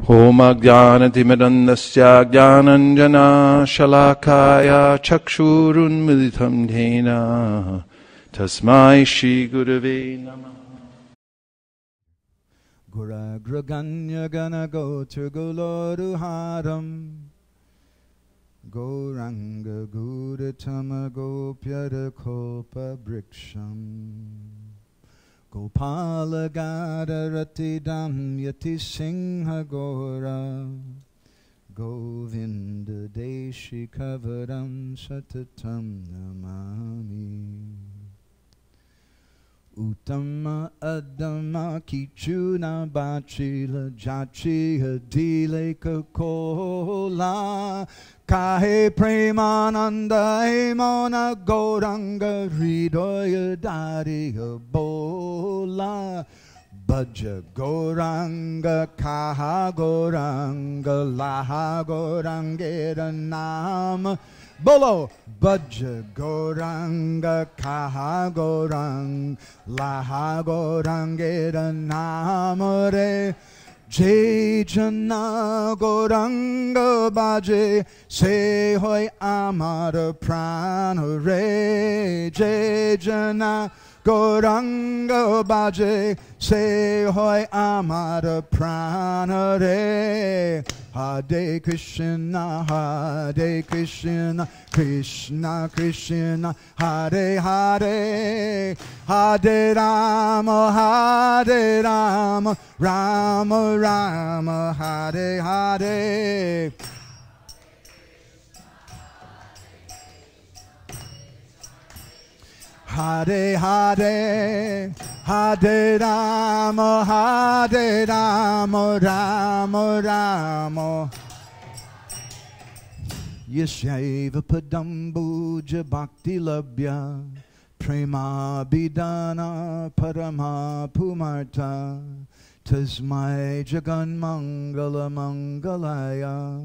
Om Ajnanatimidandasya Jnananjana Shalakaya Chakshurunmilitam Dhena Tasmai Shri Gurave Namah. Guragraganya Gana Gotra Goloruharam Goranga Gudatama Gopyara Kopa Briksham Gopala Gadarati Dam Yati Singha Gora Govinda Deshi Kavaram Satatam Namami Uttama Adama Kichuna Bachila Jachi Hadile Kakola Kahe Premananda Emona Goranga Hridoya Dariya Bola Bhaja Goranga Kaha Goranga Laha Gorangera Nama Bolo Bhaja Goranga Kaha Gorang Laha Gorangera Namare Jai Jana Goranga Bhaje Se Hoy Amara Pranare Jai Jana Goranga Bhaje Se Hoy Amara Pranare Hare Krishna, Hare Krishna, Krishna Krishna, Hare Hare, Hare Rama, Hare Rama, Rama Rama, Hare Hare. Hare Hare, Hare Rama, Hare Rama, Rama Rama. Yashaiva Padambuja Bhakti Labhya Prema Bidana Parama Pumarta Tasmai Jagan Mangala Mangalaya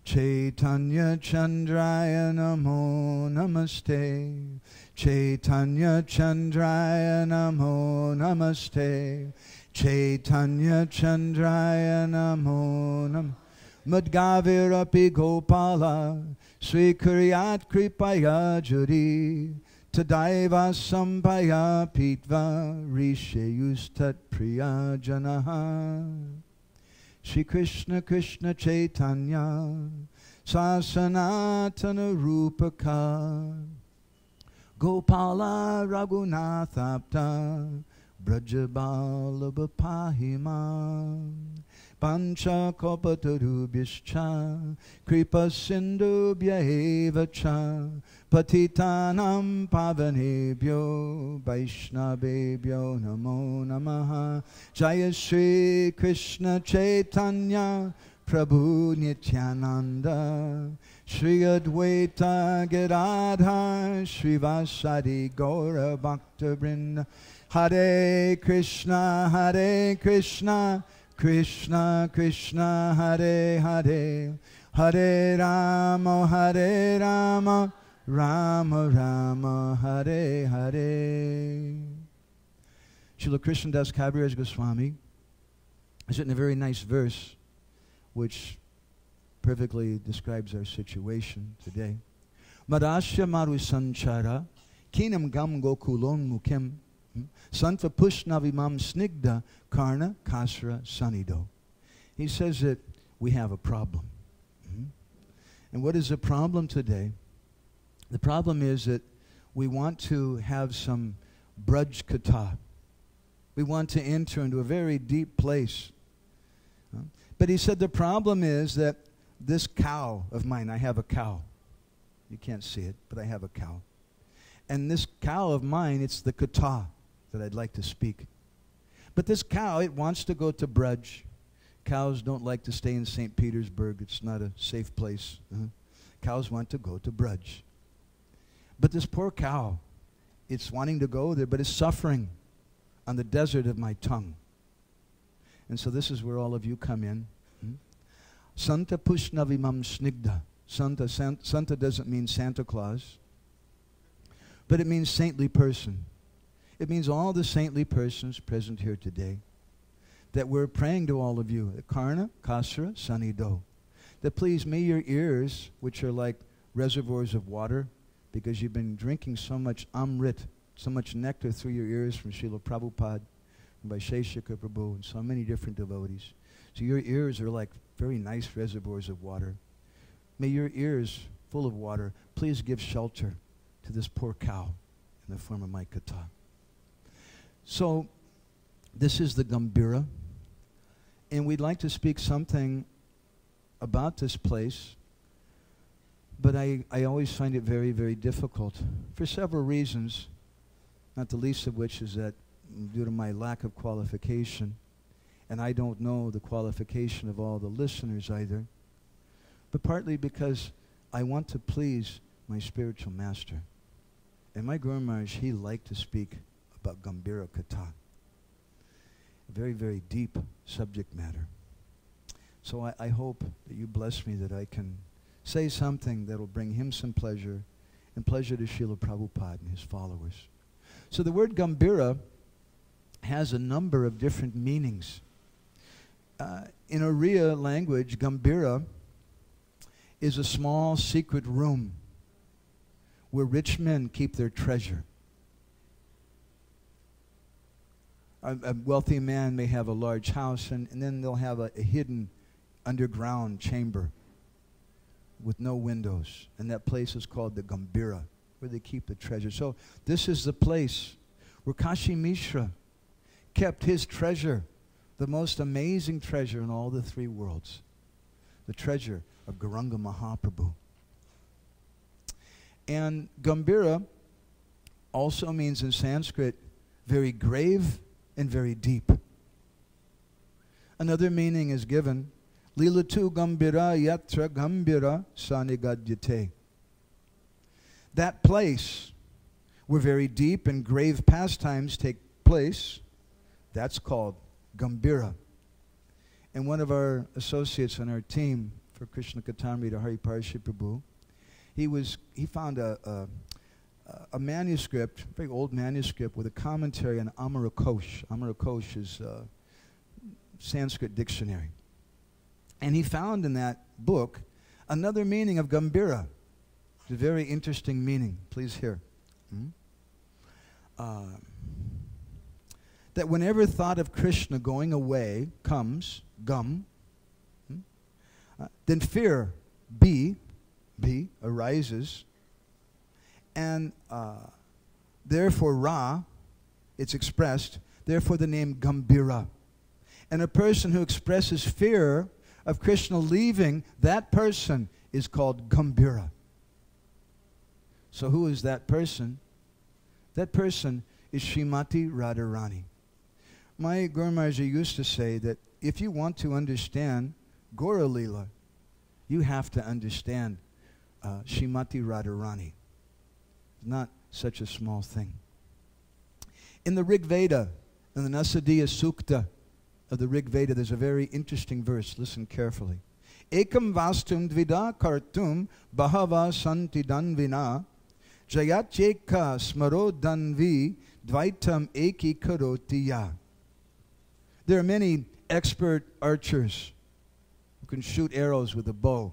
Chaitanya Chandraya Namo Namaste Chaitanya Chandraya Namo Namaste Chaitanya Chandraya Namo Namaste Madgavirapi Gopala Srikuryat Kripaya Juri Tadaiva Sampaya Pitva Rishayustat Priya Janaha Shri Krishna Krishna Chaitanya Sasanatana Rupaka Gopala Raghunathapta Brajabala Bapahima Pancha Kopatarubhyascha Kripa Sindhubhya Evacha Patitanam Pavanebhyo Vaishnavebhyo Namo Namaha Jaya Shri Krishna Chaitanya Prabhu Nityananda Shri Advaita Gadadhar Shri Vasadi Gaura Bhakta Vrinda Hare Krishna Krishna Krishna Hare Hare Hare Rama Rama Rama Hare Hare. Srila Krishna Das Kaviraj Goswami has written a very nice verse which perfectly describes our situation today. Madasya Maru Sanchara Kinam Gam Gokulon Mukem Santva Pushnavimam Snigda Karna Kasra Sanido. He says that we have a problem. And what is the problem today? The problem is that we want to have some Braj Katha. We want to enter into a very deep place. But he said the problem is that this cow of mine, I have a cow. You can't see it, but I have a cow. And this cow of mine, it's the Katha that I'd like to speak. But this cow, it wants to go to Braj. Cows don't like to stay in St. Petersburg. It's not a safe place. Cows want to go to Braj. But this poor cow, it's wanting to go there, but it's suffering on the desert of my tongue. And so this is where all of you come in. Santa Pushnavimam Snigda. Santa doesn't mean Santa Claus, but it means saintly person. It means all the saintly persons present here today. that we're praying to all of you. Karna, Kasra, Sanido. That please, may your ears, which are like reservoirs of water, because you've been drinking so much amrit, so much nectar through your ears from Srila Prabhupada, and by Sheshika Prabhu, and so many different devotees. So your ears are like very nice reservoirs of water. May your ears, full of water, please give shelter to this poor cow in the form of my kata. So, this is the Gambhira, and we'd like to speak something about this place, but I always find it very, very difficult for several reasons, not the least of which is that due to my lack of qualification, and I don't know the qualification of all the listeners either, but partly because I want to please my spiritual master. And my Guru Maharaj, he liked to speak about Gambhira Katha. Very, very deep subject matter. So I hope that you bless me that I can say something that will bring him some pleasure and pleasure to Srila Prabhupada and his followers. So the word Gambhira has a number of different meanings. In Oriya language, Gambhira is a small secret room where rich men keep their treasure. A wealthy man may have a large house, and then they'll have a hidden underground chamber with no windows. And that place is called the Gambhira, where they keep the treasure. So this is the place where Kashi Mishra kept his treasure, the most amazing treasure in all the three worlds, the treasure of Gauranga Mahaprabhu. And Gambhira also means in Sanskrit very grave and very deep. Another meaning is given, Lilatu Gambhira Yatra Gambhira Sanigadyate. That place where very deep and grave pastimes take place, that's called Gambhira. And one of our associates on our team for Krishna Katamrita, Hari Parshi Prabhu, he found a manuscript, a very old manuscript, with a commentary on Amarakosh. Amarakosh is a Sanskrit dictionary. And he found in that book another meaning of Gambhira. It's a very interesting meaning. Please hear. That whenever thought of Krishna going away comes, gum, then fear, B, arises, and therefore Ra, it's expressed, therefore the name Gambhira. And a person who expresses fear of Krishna leaving, that person is called Gambhira. So who is that person? That person is Srimati Radharani. My Guru Maharaj used to say that if you want to understand Gaura Leela, you have to understand Srimati Radharani. Not such a small thing. In the Rig Veda, in the Nasadiya Sukta of the Rig Veda, there's a very interesting verse. Listen carefully. Ekam vastum dvida kartum bahava santi danvina jayacheka smaro danvi dvaitam eki karotiya. There are many expert archers who can shoot arrows with a bow.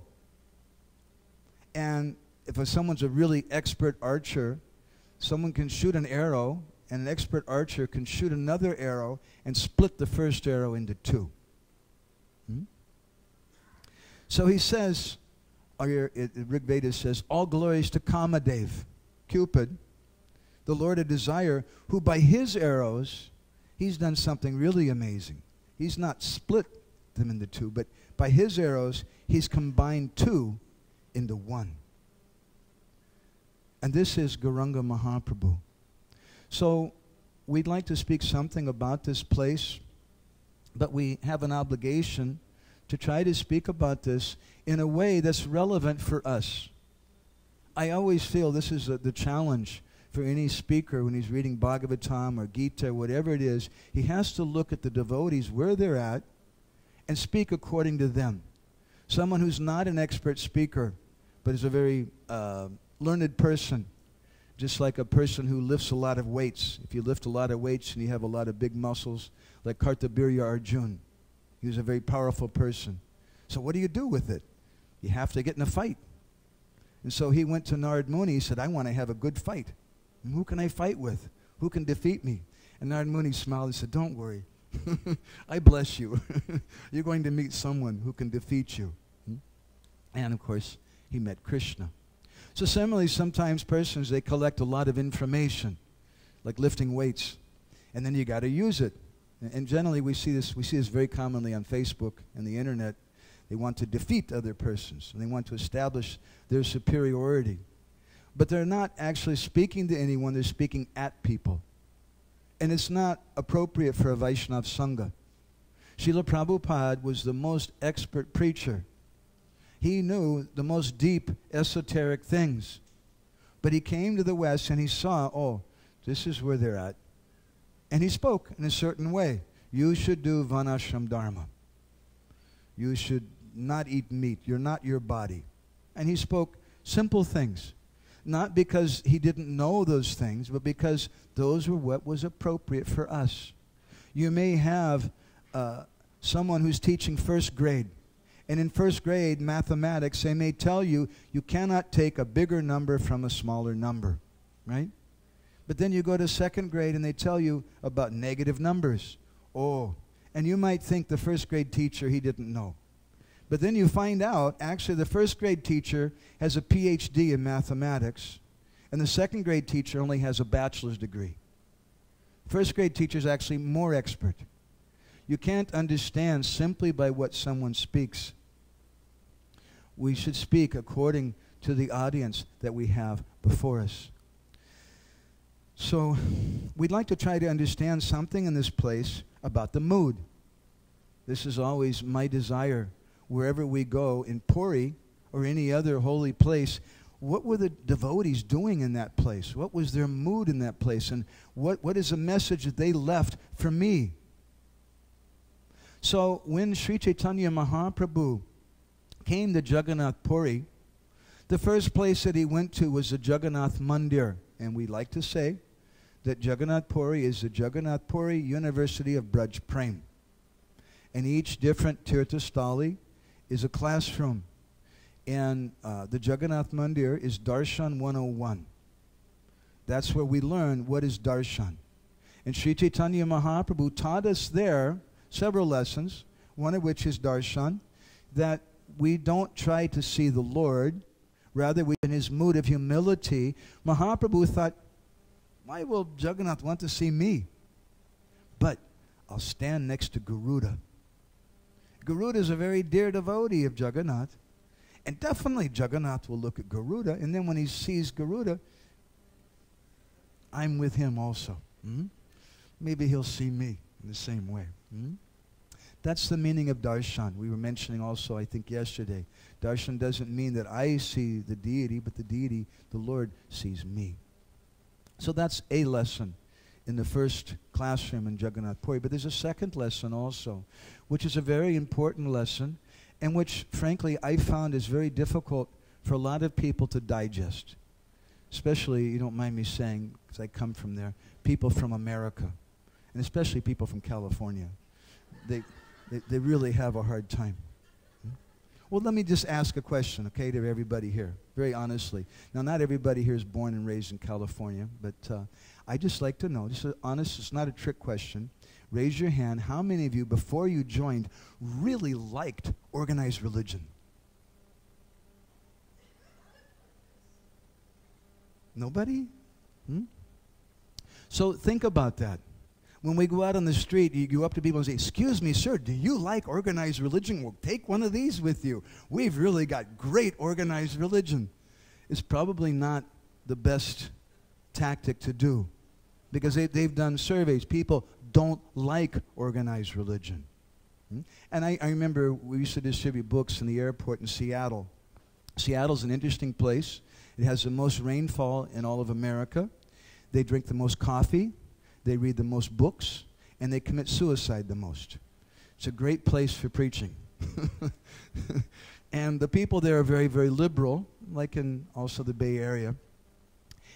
And if someone's a really expert archer, someone can shoot an arrow, and an expert archer can shoot another arrow and split the first arrow into two. So he says, Rig Veda says, all glories to Kamadev, Cupid, the Lord of Desire, who by his arrows, he's done something really amazing. He's not split them into two, but by his arrows, he's combined two into one. And this is Gauranga Mahaprabhu. So we'd like to speak something about this place, but we have an obligation to try to speak about this in a way that's relevant for us. I always feel this is the challenge for any speaker when he's reading Bhagavatam or Gita or whatever it is. He has to look at the devotees where they're at and speak according to them. Someone who's not an expert speaker but is a very learned person, Just like a person who lifts a lot of weights. If you lift a lot of weights and you have a lot of big muscles, like Kartabirya Arjun, he was a very powerful person. So what do you do with it? You have to get in a fight. And so he went to Narad Muni. He said, I want to have a good fight. And who can I fight with? Who can defeat me? And Narad Muni smiled and said, don't worry. I bless you. You're going to meet someone who can defeat you. And of course, he met Krishna. So similarly, sometimes persons, they collect a lot of information, like lifting weights, and then you got to use it. And generally, we see this very commonly on Facebook and the internet. They want to defeat other persons, and they want to establish their superiority. But they're not actually speaking to anyone, they're speaking at people. And it's not appropriate for a Vaishnava Sangha. Srila Prabhupada was the most expert preacher. He knew the most deep esoteric things. But he came to the West and he saw, oh, this is where they're at. And he spoke in a certain way. You should do Vanashram Dharma. You should not eat meat. You're not your body. And he spoke simple things. Not because he didn't know those things, but because those were what was appropriate for us. You may have someone who's teaching first grade. And in first grade mathematics, they may tell you, you cannot take a bigger number from a smaller number, right? But then you go to second grade and they tell you about negative numbers. Oh, and you might think the first grade teacher, he didn't know. But then you find out, actually the first grade teacher has a PhD in mathematics, and the second grade teacher only has a bachelor's degree. First grade teacher is actually more expert. You can't understand simply by what someone speaks. We should speak according to the audience that we have before us. So we'd like to try to understand something in this place about the mood. This is always my desire. Wherever we go in Puri or any other holy place, what were the devotees doing in that place? What was their mood in that place? And what is the message that they left for me? So when Sri Chaitanya Mahaprabhu came to Jagannath Puri, the first place that he went to was the Jagannath Mandir. And we like to say that Jagannath Puri is the Jagannath Puri University of Braj Prem. And each different Tirthasthali is a classroom. And the Jagannath Mandir is Darshan 101. That's where we learn what is Darshan. And Sri Chaitanya Mahaprabhu taught us there several lessons, one of which is Darshan, that we don't try to see the Lord, rather we, in his mood of humility, Mahaprabhu thought, why will Jagannath want to see me? But I'll stand next to Garuda. Garuda is a very dear devotee of Jagannath. And definitely Jagannath will look at Garuda, and then when he sees Garuda, I'm with him also. Maybe he'll see me in the same way. That's the meaning of darshan. We were mentioning also, I think, yesterday. Darshan doesn't mean that I see the deity, but the deity, the Lord, sees me. So that's a lesson in the first classroom in Jagannath Puri. But there's a second lesson also, which is a very important lesson, and which, frankly, I found is very difficult for a lot of people to digest. Especially, you don't mind me saying, because I come from there, people from America, and especially people from California. They really have a hard time. Well, let me just ask a question, okay, to everybody here, very honestly. Now, not everybody here is born and raised in California, but I just like to know, just honest, it's not a trick question. Raise your hand. How many of you, before you joined, really liked organized religion? Nobody? So think about that. When we go out on the street, you go up to people and say, excuse me, sir, do you like organized religion? Well, take one of these with you. We've really got great organized religion. It's probably not the best tactic to do, because they've done surveys. People don't like organized religion. And I remember we used to distribute books in the airport in Seattle. Seattle's an interesting place. It has the most rainfall in all of America. They drink the most coffee. They read the most books, and they commit suicide the most. It's a great place for preaching. And the people there are very, very liberal, like in also the Bay Area.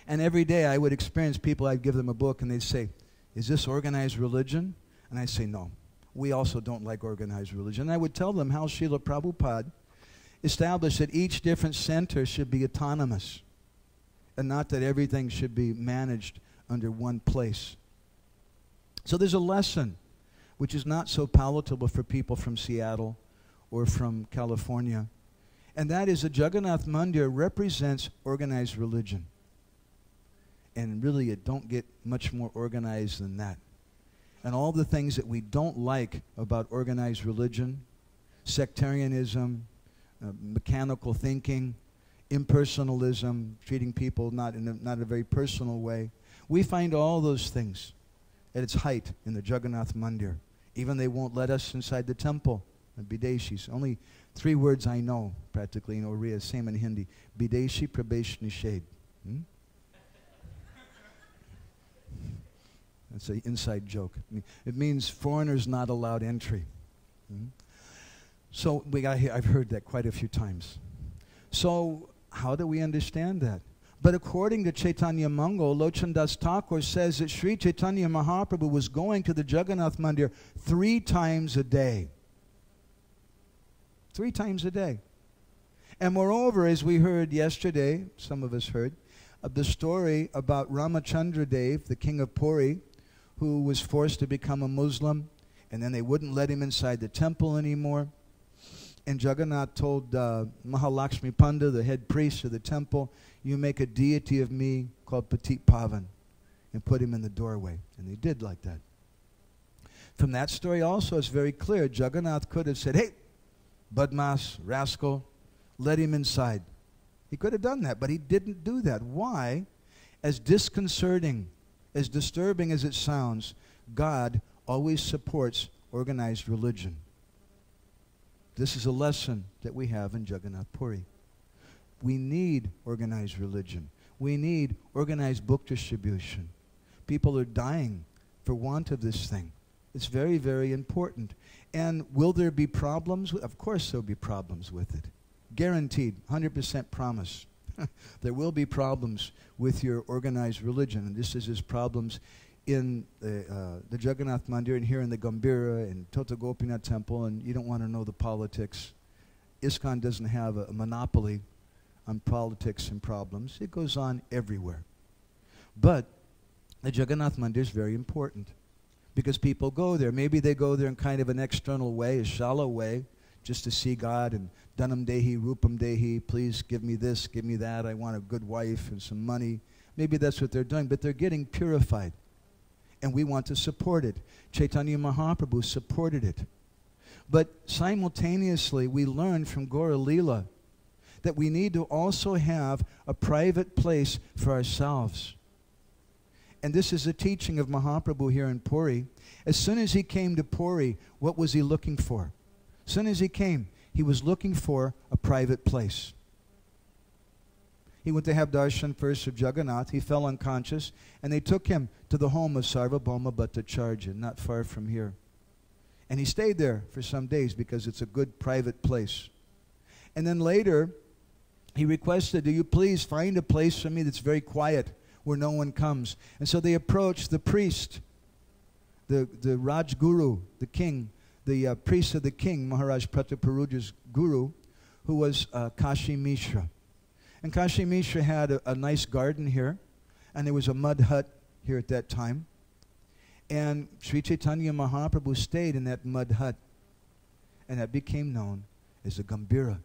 And every day I would experience people, I'd give them a book, and they'd say, is this organized religion? And I'd say, no. We also don't like organized religion. And I would tell them how Srila Prabhupada established that each different center should be autonomous, and not that everything should be managed under one place. So there's a lesson which is not so palatable for people from Seattle or from California, and that is that Jagannath Mandir represents organized religion. And really, it don't get much more organized than that. And all the things that we don't like about organized religion, sectarianism, mechanical thinking, impersonalism, treating people not in a very personal way, we find all those things at its height in the Jagannath Mandir. Even they won't let us inside the temple, Bideshis. Only 3 words I know, practically in Oriya, same in Hindi. Bideshi, Prabesh, Nishad. That's an inside joke. It means foreigners not allowed entry. So I've heard that quite a few times. So how do we understand that? But according to Chaitanya Mangal, Lochandas Thakur says that Sri Chaitanya Mahaprabhu was going to the Jagannath Mandir 3 times a day. 3 times a day. And moreover, as we heard yesterday, some of us heard, of the story about Ramachandra Dev, the king of Puri, who was forced to become a Muslim, and then they wouldn't let him inside the temple anymore. And Jagannath told Mahalakshmi Panda, the head priest of the temple, you make a deity of me called Patit Pavan, and put him in the doorway. And they did like that. From that story also, it's very clear, Jagannath could have said, hey, Badmas, rascal, let him inside. He could have done that, but he didn't do that. Why? As disconcerting, as disturbing as it sounds, God always supports organized religion. This is a lesson that we have in Jagannath Puri. We need organized religion. We need organized book distribution. People are dying for want of this thing. It's very, very important. And will there be problems? Of course there'll be problems with it. Guaranteed, 100% promise. There will be problems with your organized religion. And this is his problems in the Jagannath Mandir and here in the Gambhira and Tota Gopinath Temple, and you don't want to know the politics. ISKCON doesn't have a monopoly on politics and problems. It goes on everywhere. But the Jagannath Mandir is very important because people go there. Maybe they go there in kind of an external way, a shallow way, just to see God and Dhanam Dehi, Rupam Dehi, please give me this, give me that, I want a good wife and some money. Maybe that's what they're doing, but they're getting purified. And we want to support it. Chaitanya Mahaprabhu supported it. But simultaneously, we learn from Gaura Leela that we need to also have a private place for ourselves. And this is a teaching of Mahaprabhu here in Puri. As soon as he came to Puri, what was he looking for? As soon as he came, he was looking for a private place. He went to have darshan first of Jagannath. He fell unconscious, and they took him to the home of Sarvabhauma Bhattacharya, not far from here. And he stayed there for some days because it's a good private place. And then later, he requested, do you please find a place for me that's very quiet, where no one comes. And so they approached the priest, the Raj Guru, the king, the priest of the king, Maharaj Prataparudra's guru, who was Kashi Mishra. And Kashi Mishra had a nice garden here, and there was a mud hut here at that time. And Sri Chaitanya Mahaprabhu stayed in that mud hut, and that became known as the Gambhira.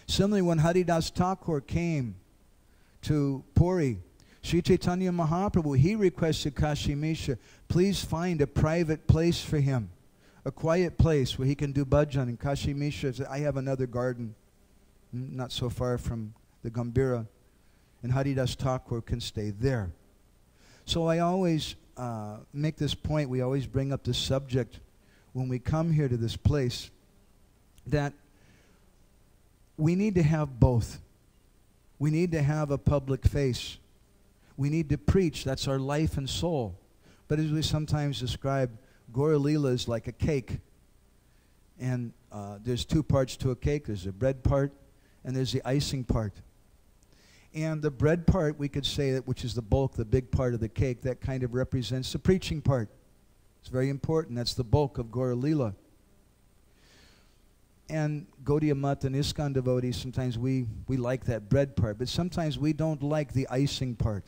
Similarly, when Haridas Thakur came to Puri, Sri Chaitanya Mahaprabhu, he requested Kashi Mishra, please find a private place for him, a quiet place where he can do bhajan. And Kashi Mishra said, I have another garden, not so far from the Gambhira, and Haridas Thakur can stay there. So I always make this point, we always bring up this subject when we come here to this place, that we need to have both. We need to have a public face. We need to preach. That's our life and soul. But as we sometimes describe, Gaura Leela is like a cake. And there's 2 parts to a cake. There's the bread part and there's the icing part. And the bread part, we could say that, which is the bulk, the big part of the cake, that kind of represents the preaching part. It's very important. That's the bulk of Gaura Lila. And Gaudiya Mat and ISKCON devotees, sometimes we like that bread part, but sometimes we don't like the icing part.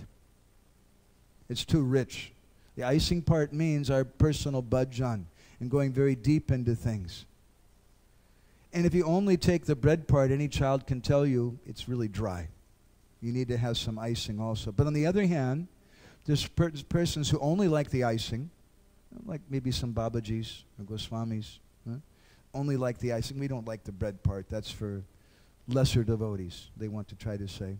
It's too rich. The icing part means our personal bhajan and going very deep into things. And if you only take the bread part, any child can tell you it's really dry. You need to have some icing also. But on the other hand, there's persons who only like the icing, like maybe some Babajis or Goswamis, only like the icing. We don't like the bread part. That's for lesser devotees, they want to try to say.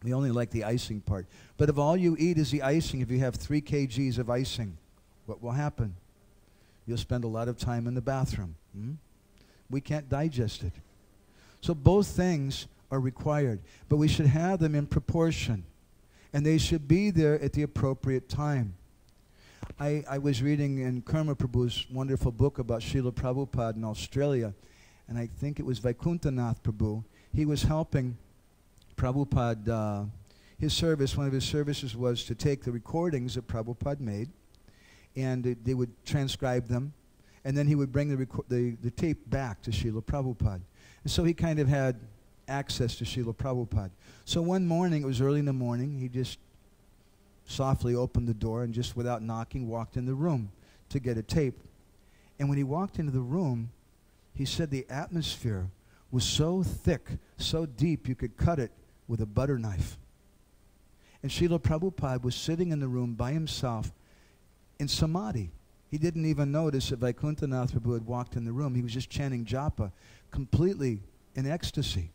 We only like the icing part. But if all you eat is the icing, if you have 3 kgs of icing, what will happen? You'll spend a lot of time in the bathroom. We can't digest it. So both things are required, but we should have them in proportion, and they should be there at the appropriate time. I was reading in Karma Prabhu's wonderful book about Srila Prabhupada in Australia, and I think it was Vaikuntanath Prabhu. He was helping Prabhupada. His service, one of his services was to take the recordings that Prabhupada made, and they would transcribe them, and then he would bring the tape back to Srila Prabhupada. And so he kind of had access to Srila Prabhupada. So one morning, it was early in the morning, he just softly opened the door and just without knocking walked in the room to get a tape. And when he walked into the room, he said the atmosphere was so thick, so deep, you could cut it with a butter knife. And Srila Prabhupada was sitting in the room by himself in samadhi. He didn't even notice that Vaikuntanath Prabhu had walked in the room. He was just chanting japa, completely in ecstasy,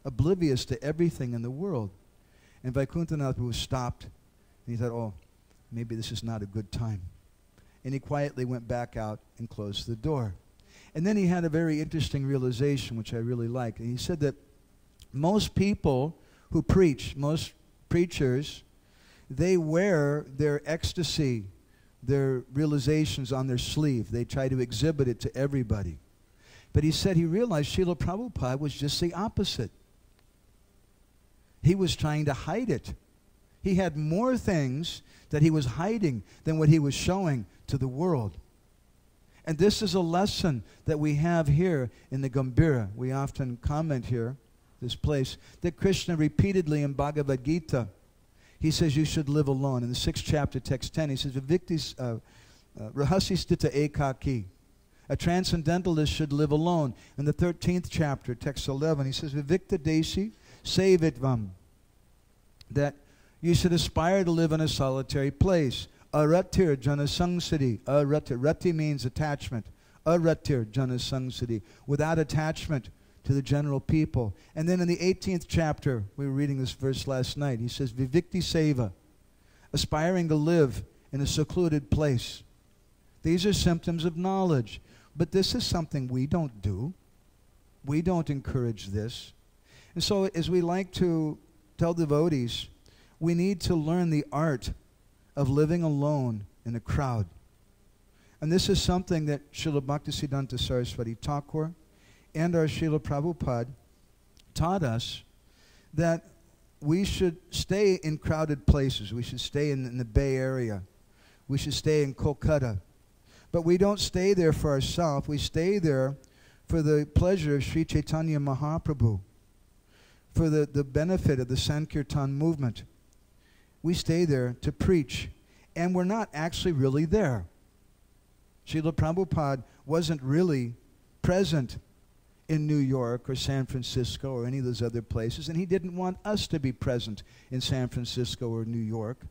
oblivious to everything in the world. And Vaikuntanath Prabhu stopped, and he thought, oh, maybe this is not a good time. And he quietly went back out and closed the door. And then he had a very interesting realization, which I really like. And he said that most people who preach, most preachers, they wear their ecstasy, their realizations on their sleeve. They try to exhibit it to everybody. But he said he realized Srila Prabhupada was just the opposite. He was trying to hide it. He had more things that he was hiding than what he was showing to the world. And this is a lesson that we have here in the Gambhira. We often comment here, this place, that Krishna repeatedly in Bhagavad Gita, he says you should live alone. In the 6th chapter, text 10, he says, Rahasistita ekaki. A transcendentalist should live alone. In the 13th chapter, text 11, he says, Vivikta desi sevitvam. That you should aspire to live in a solitary place. Aratir janasangsati. Rati means attachment. Aratir janasangsati. Without attachment to the general people. And then in the 18th chapter, we were reading this verse last night, he says, Vivikti seva. Aspiring to live in a secluded place. These are symptoms of knowledge. But this is something we don't do. We don't encourage this. And so as we like to tell devotees, we need to learn the art of living alone in a crowd. And this is something that Srila Bhaktisiddhanta Saraswati Thakur and our Srila Prabhupada taught us, that we should stay in crowded places. We should stay in the Bay Area. We should stay in Kolkata. But we don't stay there for ourselves. We stay there for the pleasure of Sri Chaitanya Mahaprabhu, for the benefit of the Sankirtan movement. We stay there to preach. And we're not actually really there. Srila Prabhupada wasn't really present in New York or San Francisco or any of those other places, and he didn't want us to be present in San Francisco or New York.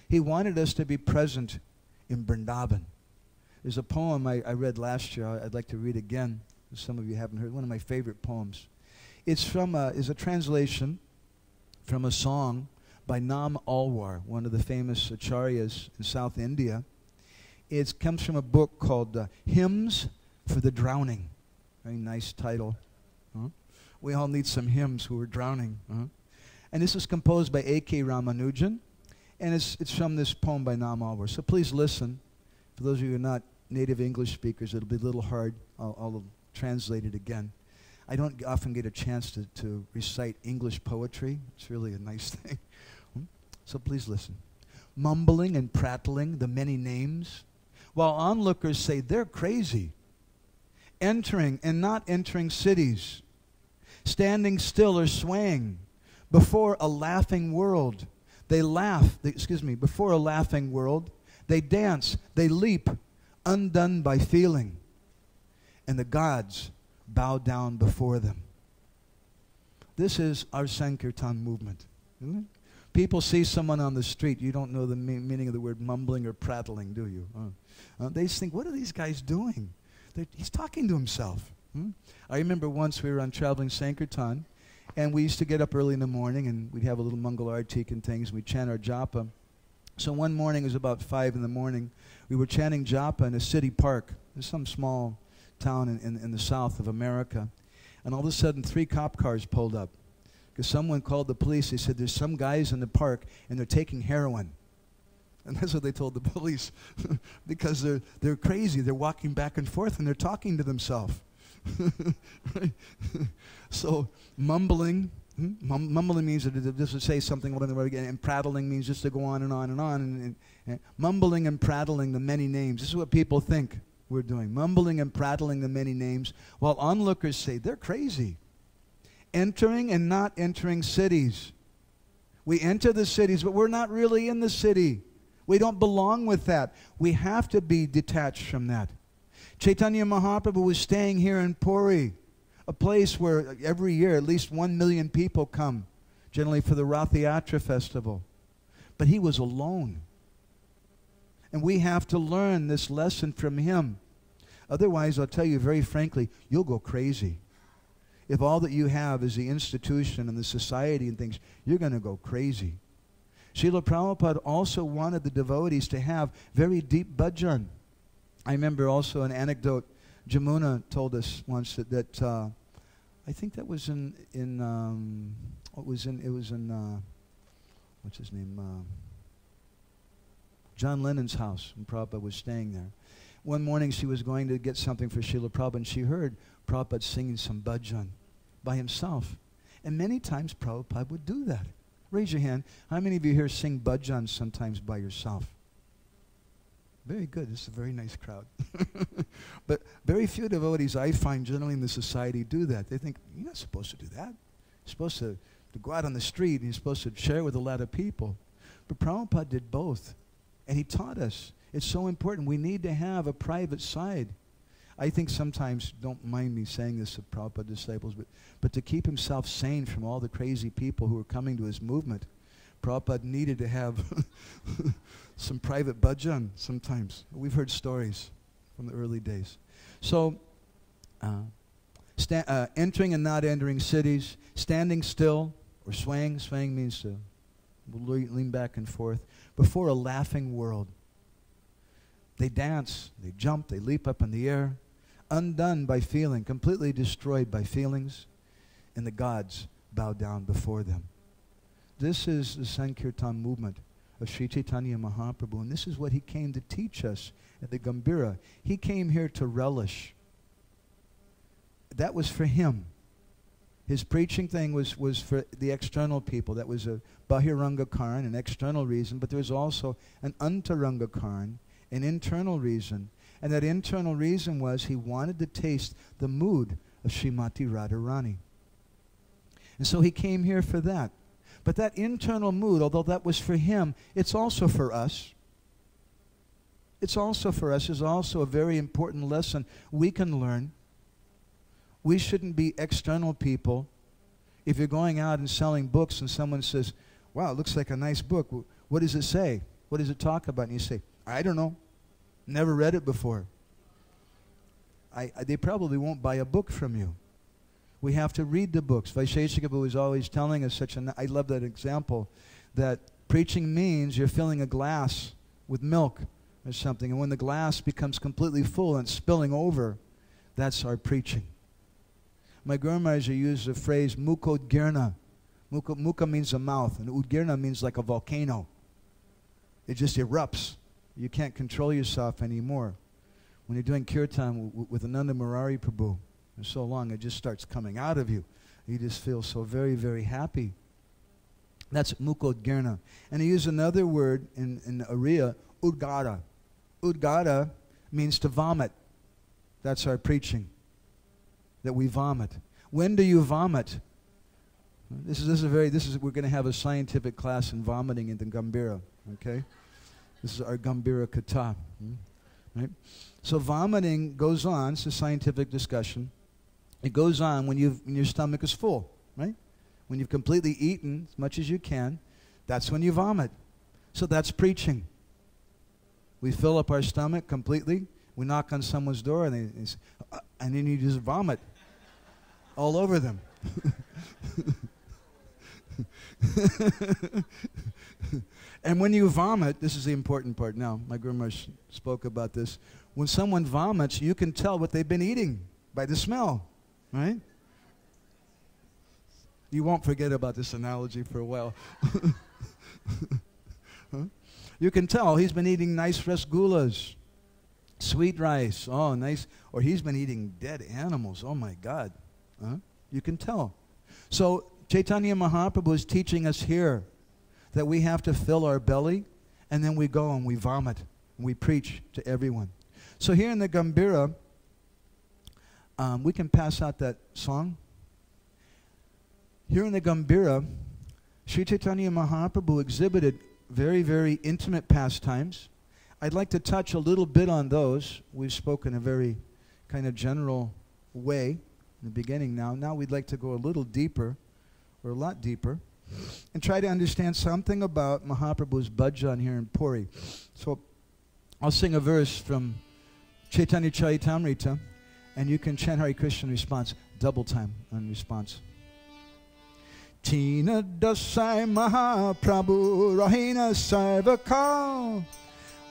He wanted us to be present in Vrindavan. There's a poem I read last year. I'd like to read again, if some of you haven't heard. One of my favorite poems. It's a translation from a song by Nam Alwar, one of the famous acharyas in South India. It comes from a book called Hymns for the Drowning. Very nice title. We all need some hymns who are drowning. And this is composed by A.K. Ramanujan, and it's from this poem by Nam Alwar. So please listen. For those of you who are not native English speakers, it'll be a little hard. I'll translate it again. I don't often get a chance to recite English poetry. It's really a nice thing. So please listen. Mumbling and prattling the many names, while onlookers say they're crazy. Entering and not entering cities, standing still or swaying before a laughing world. They laugh, before a laughing world. They dance, they leap, undone by feeling. And the gods bow down before them. This is our Sankirtan movement. People see someone on the street, you don't know the meaning of the word mumbling or prattling, do you? They just think, what are these guys doing? He's talking to himself. I remember once we were on traveling Sankirtan, and we used to get up early in the morning, and we'd have a little Mangal Artik and things, and we'd chant our japa. So one morning, it was about 5 in the morning, we were chanting japa in a city park. There's some small town in the south of America. And all of a sudden, 3 cop cars pulled up. Because someone called the police. They said, there's some guys in the park, and they're taking heroin. And that's what they told the police. Because they're crazy. They're walking back and forth, and they're talking to themselves. Right? So mumbling, mumbling means that just to say something over and over again, and prattling means just to go on and on and on. And mumbling and prattling the many names. This is what people think we're doing. Mumbling and prattling the many names, while onlookers say they're crazy. Entering and not entering cities. We enter the cities, but we're not really in the city. We don't belong with that. We have to be detached from that. Chaitanya Mahaprabhu was staying here in Puri, a place where every year at least 1 million people come, generally for the Rath Yatra festival. But he was alone. And we have to learn this lesson from him. Otherwise, I'll tell you very frankly, you'll go crazy. If all that you have is the institution and the society and things, you're going to go crazy. Srila Prabhupada also wanted the devotees to have very deep bhajan. I remember also an anecdote Jamuna told us once that I think that was what's his name? John Lennon's house when Prabhupada was staying there. One morning she was going to get something for Srila Prabhupada, and she heard Prabhupada singing some bhajan by himself. And many times Prabhupada would do that. Raise your hand. How many of you here sing bhajan sometimes by yourself? Very good. This is a very nice crowd. But very few devotees I find generally in the society do that. They think, you're not supposed to do that. You're supposed to go out on the street and you're supposed to share with a lot of people. But Prabhupada did both. And he taught us. It's so important. We need to have a private side. I think sometimes, don't mind me saying this of Prabhupada disciples, but to keep himself sane from all the crazy people who were coming to his movement, Prabhupada needed to have some private bhajan sometimes. We've heard stories from the early days. So, entering and not entering cities, standing still or swaying. Swaying means to lean back and forth before a laughing world. They dance, they jump, they leap up in the air, undone by feeling, completely destroyed by feelings, and the gods bow down before them. This is the Sankirtan movement of Sri Chaitanya Mahaprabhu, and this is what he came to teach us at the Gambhira. He came here to relish. That was for him. His preaching thing was for the external people. That was a Bahiranga Karan, an external reason, but there was also an Antaranga Karan, an internal reason. And that internal reason was he wanted to taste the mood of Srimati Radharani. And so he came here for that. But that internal mood, although that was for him, it's also for us. It's also for us. It's also a very important lesson we can learn. We shouldn't be external people. If you're going out and selling books and someone says, wow, it looks like a nice book. What does it say? What does it talk about? And you say, I don't know. Never read it before. They probably won't buy a book from you. We have to read the books. Vaisheshika was always telling us I love that example, that preaching means you're filling a glass with milk or something, and when the glass becomes completely full and spilling over, that's our preaching. My Guru Maharaj used the phrase mukodgirna. Mukha means a mouth, and udgirna means like a volcano. It just erupts. You can't control yourself anymore. When you're doing kirtan with Ananda Murari Prabhu, for so long, it just starts coming out of you. You just feel so very, very happy. That's mukodgirna. And he used another word in Oriya, udgara. Udgara means to vomit. That's our preaching, that we vomit. When do you vomit? We're going to have a scientific class in vomiting in the Gambhira, okay? This is our Gambhira Katha, right? So vomiting goes on, it's a scientific discussion. It goes on when your stomach is full, right? When you've completely eaten as much as you can, that's when you vomit. So that's preaching. We fill up our stomach completely, we knock on someone's door, and then you just vomit all over them. And when you vomit, this is the important part now, my Guru spoke about this. When someone vomits, you can tell what they've been eating by the smell, right? You won't forget about this analogy for a while. Huh? You can tell he's been eating nice rasgullas, sweet rice, oh nice, or he's been eating dead animals, oh my God. Huh? You can tell. So Chaitanya Mahaprabhu is teaching us here that we have to fill our belly, and then we go and we vomit, and we preach to everyone. So here in the Gambhira, we can pass out that song. Here in the Gambhira, Sri Chaitanya Mahaprabhu exhibited very, very intimate pastimes. I'd like to touch a little bit on those. We've spoken a very kind of general way in the beginning now. Now we'd like to go a little deeper, or a lot deeper, and try to understand something about Mahaprabhu's bhajan here in Puri. So I'll sing a verse from Chaitanya Charitamrita, and you can chant Hare Krishna in response, double time on response. Tina dasai Mahaprabhu Rahina Sarvakal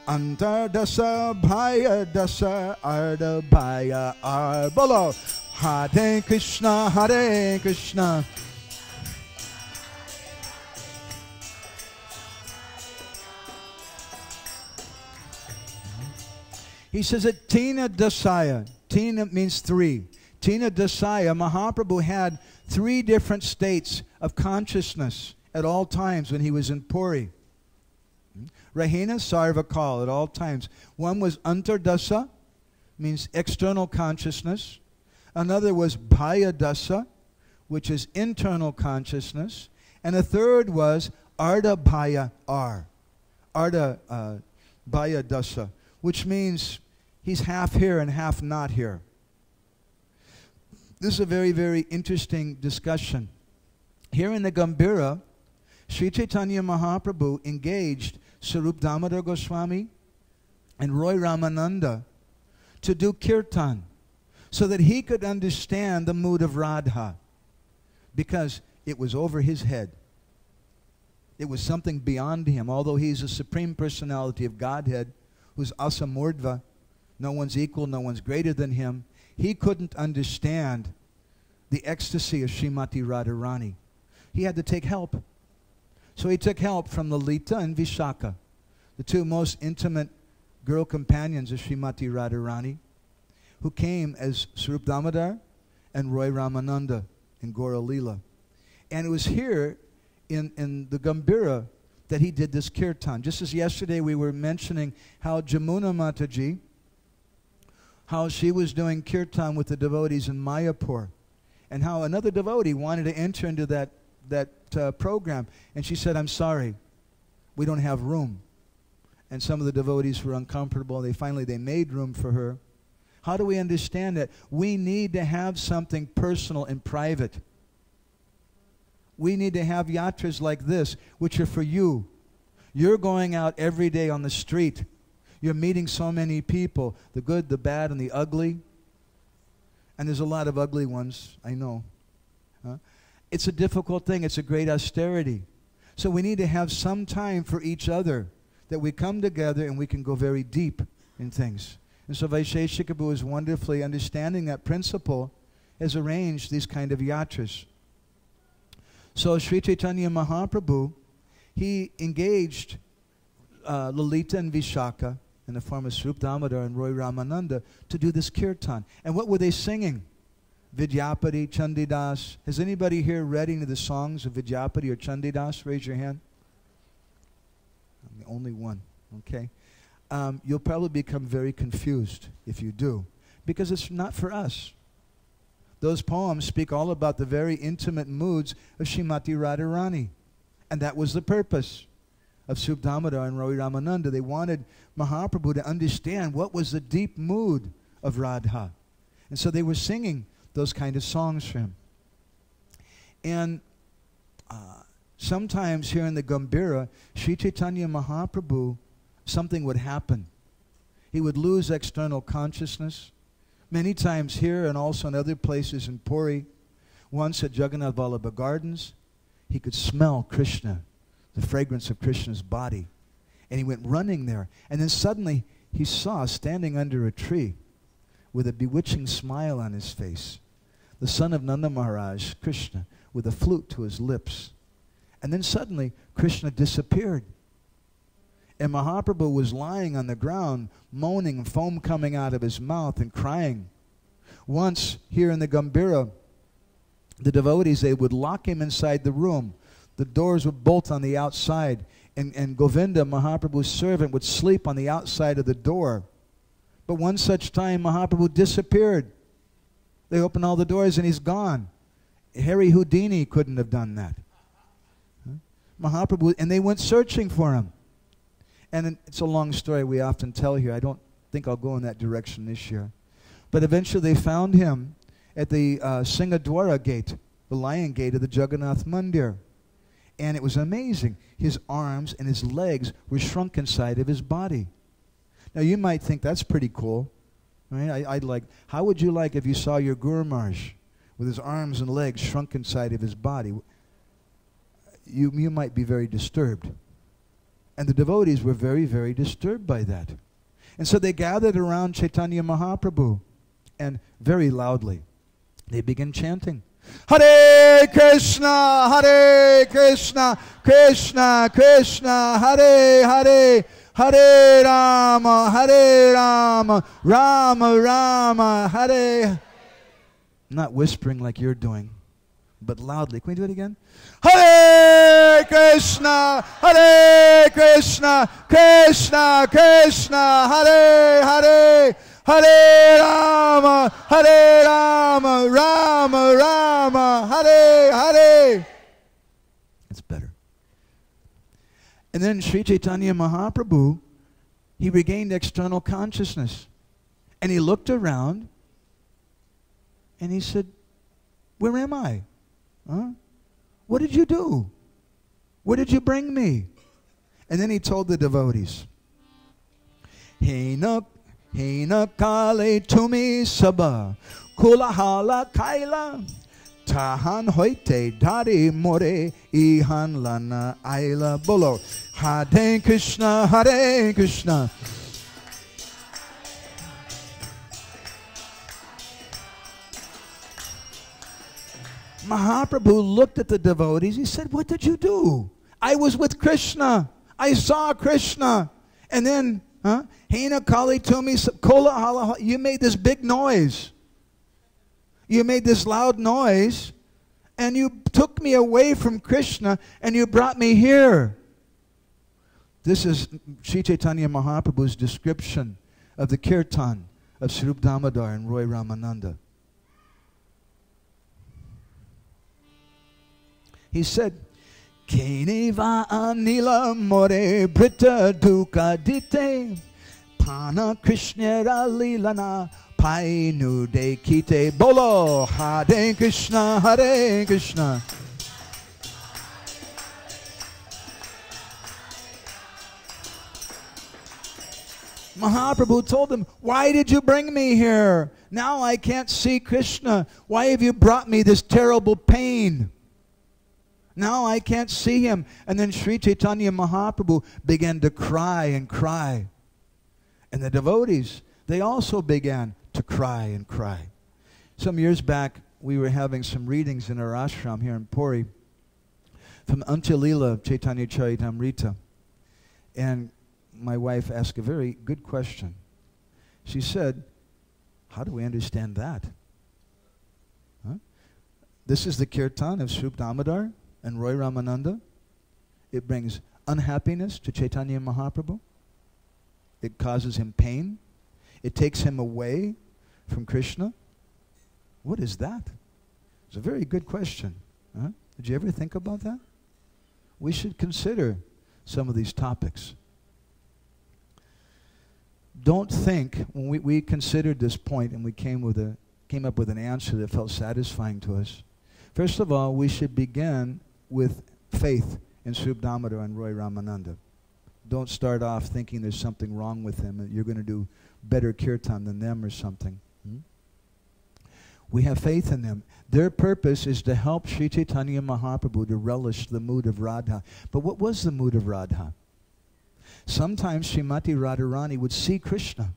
Antar dasa bhaya dasa arda bhaya ar. Bolo Hare Krishna Hare Krishna. He says that Tina Dasaya. Tina means three. Tina Dasaya, Mahaprabhu had 3 different states of consciousness at all times when he was in Puri. Rahina Sarvakal, at all times. One was Antardasa, means external consciousness. Another was Bhaya Dasa, which is internal consciousness. And a third was Arda Bhaya Ar. Arda Bhaya Dasa, which means he's half here and half not here. This is a very, very interesting discussion. Here in the Gambhira, Sri Chaitanya Mahaprabhu engaged Sarup Damodar Goswami and Roy Ramananda to do kirtan so that he could understand the mood of Radha, because it was over his head. It was something beyond him. Although he's a Supreme Personality of Godhead who's asamurdva, no one's equal, no one's greater than him, he couldn't understand the ecstasy of Srimati Radharani. He had to take help. So he took help from Lalita and Vishaka, the 2 most intimate girl companions of Srimati Radharani, who came as Sarup Damodar and Roy Ramananda in Gaura Leela. And it was here in the Gambhira that he did this kirtan. Just as yesterday we were mentioning how Jamuna Mataji, how she was doing kirtan with the devotees in Mayapur, and how another devotee wanted to enter into that program, and she said, I'm sorry, we don't have room. And some of the devotees were uncomfortable. They made room for her. How do we understand that? We need to have something personal and private. We need to have yatras like this, which are for you. You're going out every day on the street. You're meeting so many people, the good, the bad, and the ugly. And there's a lot of ugly ones, I know. It's a difficult thing. It's a great austerity. So we need to have some time for each other, that we come together and we can go very deep in things. And so Vaisheshika is wonderfully understanding that principle, has arranged these kind of yatras. So Sri Chaitanya Mahaprabhu, he engaged Lalita and Vishaka in the form of Sarup Damodar and Roy Ramananda to do this kirtan. And what were they singing? Vidyapati, Chandidas. Has anybody here read any of the songs of Vidyapati or Chandidas? Raise your hand. I'm the only one. Okay. You'll probably become very confused if you do, because it's not for us. Those poems speak all about the very intimate moods of Srimati Radharani. And that was the purpose of Srup Damodar and Roy Ramananda. They wanted Mahaprabhu to understand what was the deep mood of Radha. And so they were singing those kind of songs for him. And sometimes here in the Gambhira, Sri Chaitanya Mahaprabhu, something would happen. He would lose external consciousness. Many times here and also in other places in Puri, once at Jagannath Vallabha Gardens, he could smell Krishna, the fragrance of Krishna's body. And he went running there. And then suddenly he saw, standing under a tree, with a bewitching smile on his face, the son of Nanda Maharaj, Krishna, with a flute to his lips. And then suddenly Krishna disappeared. And Mahaprabhu was lying on the ground, moaning, foam coming out of his mouth and crying. Once, here in the Gambhira, the devotees, they would lock him inside the room. The doors would bolt on the outside. And Govinda, Mahaprabhu's servant, would sleep on the outside of the door. But one such time, Mahaprabhu disappeared. They opened all the doors and he's gone. Harry Houdini couldn't have done that. Mahaprabhu, and they went searching for him. And it's a long story we often tell here. I don't think I'll go in that direction this year. But eventually they found him at the Singadwara gate, the lion gate of the Jagannath Mandir. And it was amazing. His arms and his legs were shrunk inside of his body. Now you might think that's pretty cool. Right? How would you like if you saw your Guru Maharaj with his arms and legs shrunk inside of his body? You might be very disturbed. And the devotees were very, very disturbed by that. And so they gathered around Chaitanya Mahaprabhu, and very loudly they began chanting, Hare Krishna, Hare Krishna, Krishna Krishna, Hare Hare, Hare Rama, Rama Rama, Hare. I'm not whispering like you're doing, but loudly. Can we do it again? Hare Krishna, Krishna Krishna, Hare Hare, Hare Rama, Rama Rama, Hare Hare. That's better. And then Sri Chaitanya Mahaprabhu, he regained external consciousness. And he looked around and he said, where am I? Huh? What did you do? Where did you bring me? And then he told the devotees, Hena kale tumi sabha kulahala kaila tahan hoite dari more ihan lana aila bolo Hare Krishna, Hare Krishna. Mahaprabhu looked at the devotees. He said, what did you do? I was with Krishna. I saw Krishna. And then, Hena Kali Tumi Kola Hala, you made this big noise. You made this loud noise. And you took me away from Krishna and you brought me here. This is Sri Chaitanya Mahaprabhu's description of the kirtan of Srup Damodar and Roy Ramananda. He said, Keneva anila more brita duka dite Pana Krishna lilana painu de kite Bolo Hare Krishna, Hare Krishna. Mahaprabhu told them, why did you bring me here? Now I can't see Krishna. Why have you brought me this terrible pain? Now I can't see him. And then Sri Chaitanya Mahaprabhu began to cry and cry. And the devotees, they also began to cry and cry. Some years back, we were having some readings in our ashram here in Puri from Antya-lila Chaitanya Charitamrita. And my wife asked a very good question. She said, how do we understand that? This is the kirtan of Srup Damodar and Roy Ramananda. It brings unhappiness to Chaitanya Mahaprabhu. It causes him pain. It takes him away from Krishna. What is that? It's a very good question. Huh? Did you ever think about that? We should consider some of these topics. Don't think, when we considered this point and we came up with an answer that felt satisfying to us. First of all, we should begin with faith in Srup Damodar and Roy Ramananda. Don't start off thinking there's something wrong with them, that you're going to do better kirtan than them or something. We have faith in them. Their purpose is to help Sri Chaitanya Mahaprabhu to relish the mood of Radha. But what was the mood of Radha? Sometimes Srimati Radharani would see Krishna,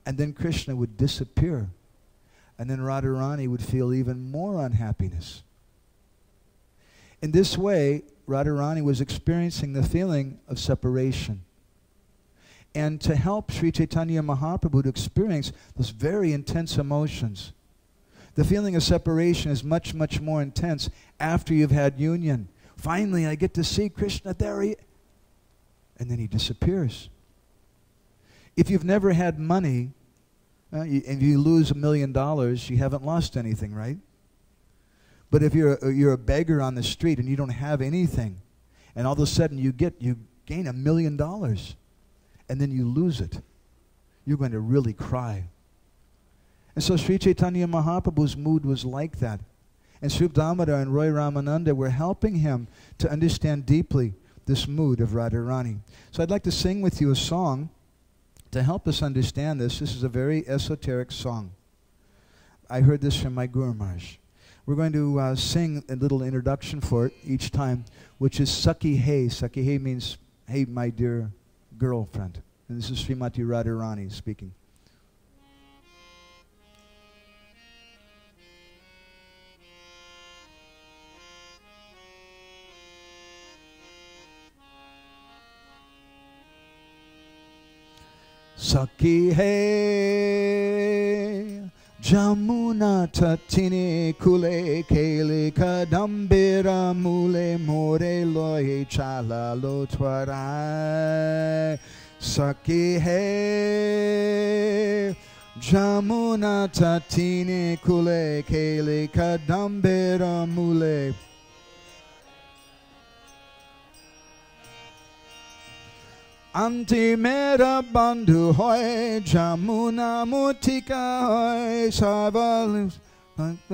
and then Krishna would disappear. And then Radharani would feel even more unhappiness. In this way, Radharani was experiencing the feeling of separation. And to help Sri Chaitanya Mahaprabhu to experience those very intense emotions, the feeling of separation is much, much more intense after you've had union. Finally, I get to see Krishna there. And then he disappears. If you've never had money, and you lose $1 million, you haven't lost anything, right? But if you're a beggar on the street and you don't have anything, and all of a sudden you gain $1 million, and then you lose it, you're going to really cry. And so Sri Chaitanya Mahaprabhu's mood was like that. And Srup Damodar and Roy Ramananda were helping him to understand deeply this mood of Radharani. So I'd like to sing with you a song to help us understand this. This is a very esoteric song. I heard this from my Guru Maharaj. We're going to sing a little introduction for it each time, which is Sakhi Hey. Sakhi Hey means, hey, my dear girlfriend. And this is Srimati Radharani speaking. Sakhi Hey, Jamuna Tatini Kule Kele Gambhira Mule More Loye Chala Lotwarai. Sakhi Hey, Jamuna Tatini Kule Kele Gambhira Mule. Anti mera bandhu hoy, Jamuna mutika hoy, Sarvalu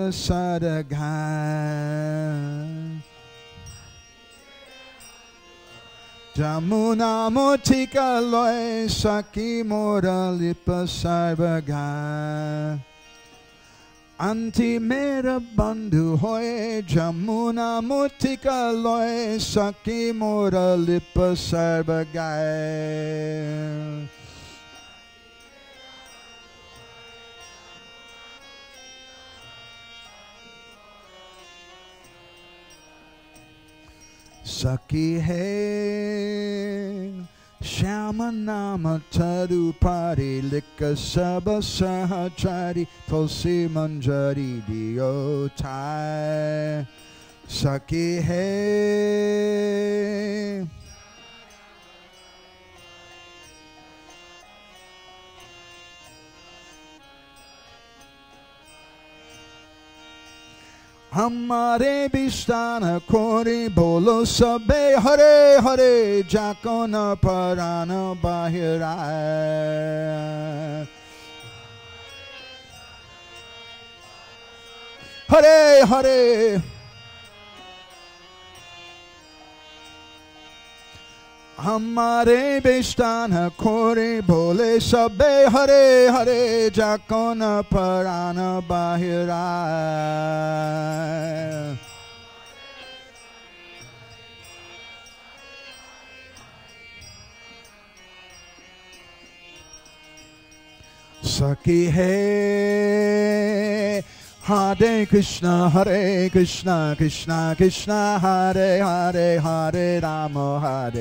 sadagai. Jamuna mutika loy, Sakhi mora lipa sarvagai. Anti mera bandhu hoy, Jamuna mutika loy, Sakhi mora lipa sarvagai. Sakhi Hey, Shama Nama Tadu Pari Lika Saba Sahachari Tulsi Manjari Diotai. Sakhi Hey, Hamare Bishtana Kori Bolo Sabe Hare Hare Jakona Parana Bahira. Hare Hare Hamare Bishtana Kori Bole Sabe Hare Hare Jakona Parana Bahira. Sakhi Hey, Hare Krishna, Krishna Krishna, Hare Hare, Hare Rama,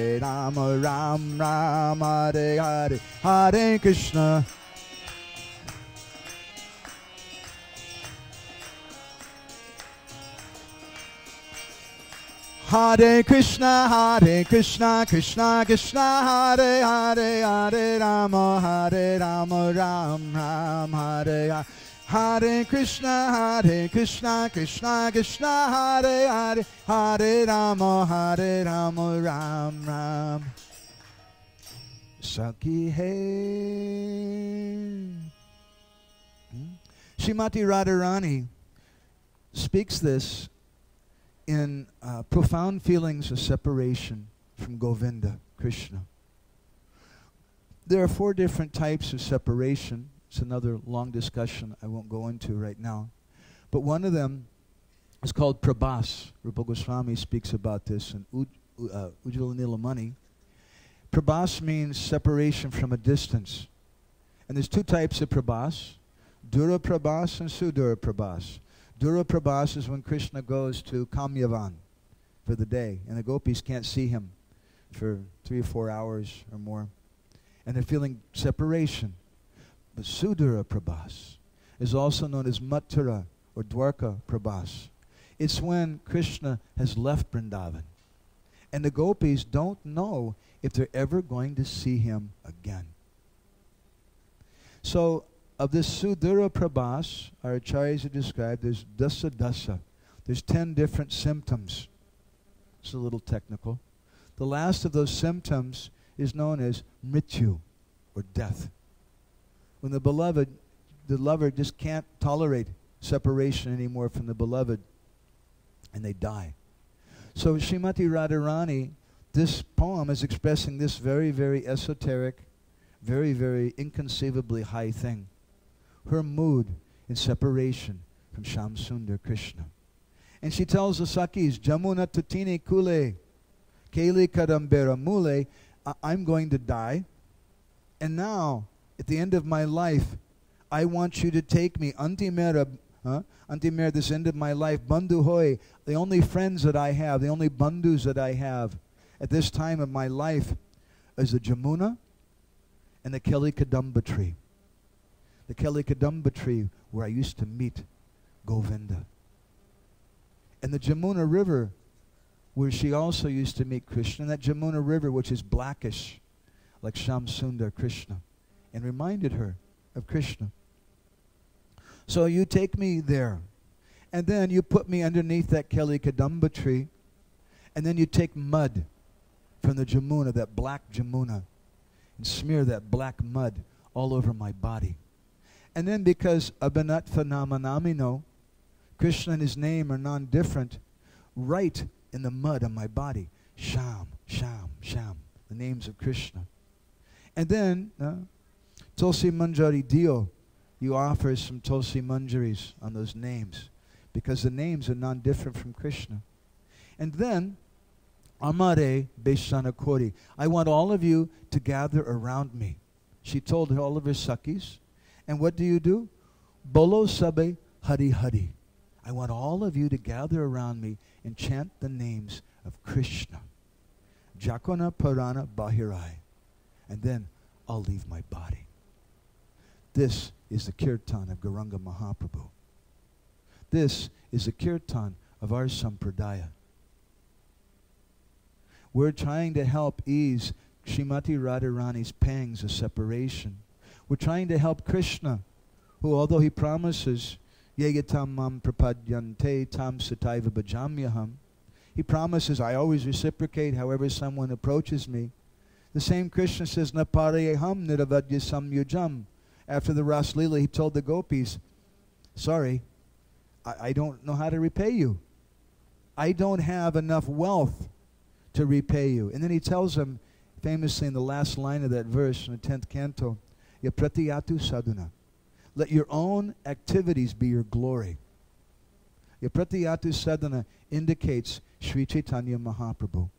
Ram Ram, Hare Hare, Hare Krishna. Hare Krishna, Krishna Krishna, Hare Hare, Hare Rama, Ram Ram, Hare Hare. Hare Krishna, Krishna Krishna, Hare Hare, Hare Rama, Ram Ram. Saki Hey. Srimati Radharani speaks this in profound feelings of separation from Govinda, Krishna. There are 4 different types of separation. It's another long discussion I won't go into right now. But one of them is called Prabhas. Rupa Goswami speaks about this in Ujjvala Nilamani. Prabhas means separation from a distance. And there's 2 types of Prabhas, Dura Prabhas and Sudura Prabhas. Dura Prabhas is when Krishna goes to Kamyavan for the day, and the gopis can't see him for 3 or 4 hours or more. And they're feeling separation. But Sudura Prabhas is also known as Mathura or Dwarka Prabhas. It's when Krishna has left Vrindavan. And the gopis don't know if they're ever going to see him again. So, of this Sudura Prabhas, our acharyas have described, there's Dasa. There's 10 different symptoms. It's a little technical. The last of those symptoms is known as Mrityu, or death. When the lover just can't tolerate separation anymore from the beloved, and they die. So Srimati Radharani, this poem is expressing this very, very esoteric, very, very inconceivably high thing. Her mood in separation from Shyam Sundar Krishna. And she tells the Sakis, Jamuna Tutini Kule, Keli Kadambera Mule, I'm going to die. And now, at the end of my life, I want you to take me, Antimera, this end of my life, Bandhu Hoy, the only friends that I have, the only bandhus that I have at this time of my life is the Jamuna and the Keli Kadamba tree. The Keli Kadamba tree where I used to meet Govinda. And the Jamuna river where she also used to meet Krishna. And that Jamuna river which is blackish like Shyam Sundar Krishna. And reminded her of Krishna. So you take me there. And then you put me underneath that Keli Kadamba tree. And then you take mud from the Jamuna, that black Jamuna. And smear that black mud all over my body. And then because Abhinatva Namanamino, Krishna and his name are non-different, write in the mud on my body, Shyam, Shyam, Shyam, the names of Krishna. And then, Tulsi Manjari Dio, you offer some Tulsi Manjaris on those names, because the names are non-different from Krishna. And then, Amare Beshana Kori, I want all of you to gather around me. She told all of her Sakis. And what do? Bolo Sabe Hari Hari. I want all of you to gather around me and chant the names of Krishna. Jakona Parana Bahirai. And then I'll leave my body. This is the kirtan of Gauranga Mahaprabhu. This is the kirtan of our sampradaya. We're trying to help ease Srimati Radharani's pangs of separation. We're trying to help Krishna, who although he promises, Yegatam mam prapadyante tam sataiva bhajamyaham, he promises, I always reciprocate however someone approaches me. The same Krishna says, Naparayeham niravadya samyujam. After the Ras Leela, he told the gopis, sorry, I don't know how to repay you. I don't have enough wealth to repay you. And then he tells them, famously in the last line of that verse in the 10th canto, Yapratiyatu sadhuna. Let your own activities be your glory. Yapratiyatu sadhana indicates Sri Chaitanya Mahaprabhu.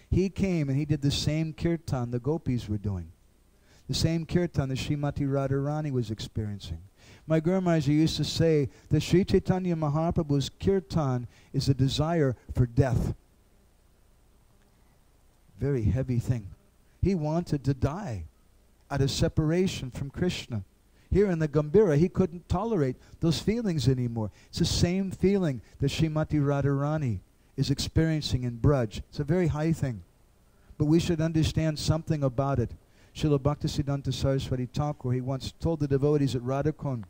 He came and he did the same kirtan the gopis were doing. The same kirtan that Srimati Radharani was experiencing. My Guru Maharaj used to say that Sri Chaitanya Mahaprabhu's kirtan is a desire for death. Very heavy thing. He wanted to die out of separation from Krishna. Here in the Gambhira, he couldn't tolerate those feelings anymore. It's the same feeling that Srimati Radharani is experiencing in Braj. It's a very high thing. But we should understand something about it. Srila Bhaktisiddhanta Saraswati Thakur, he once told the devotees at Radhakund,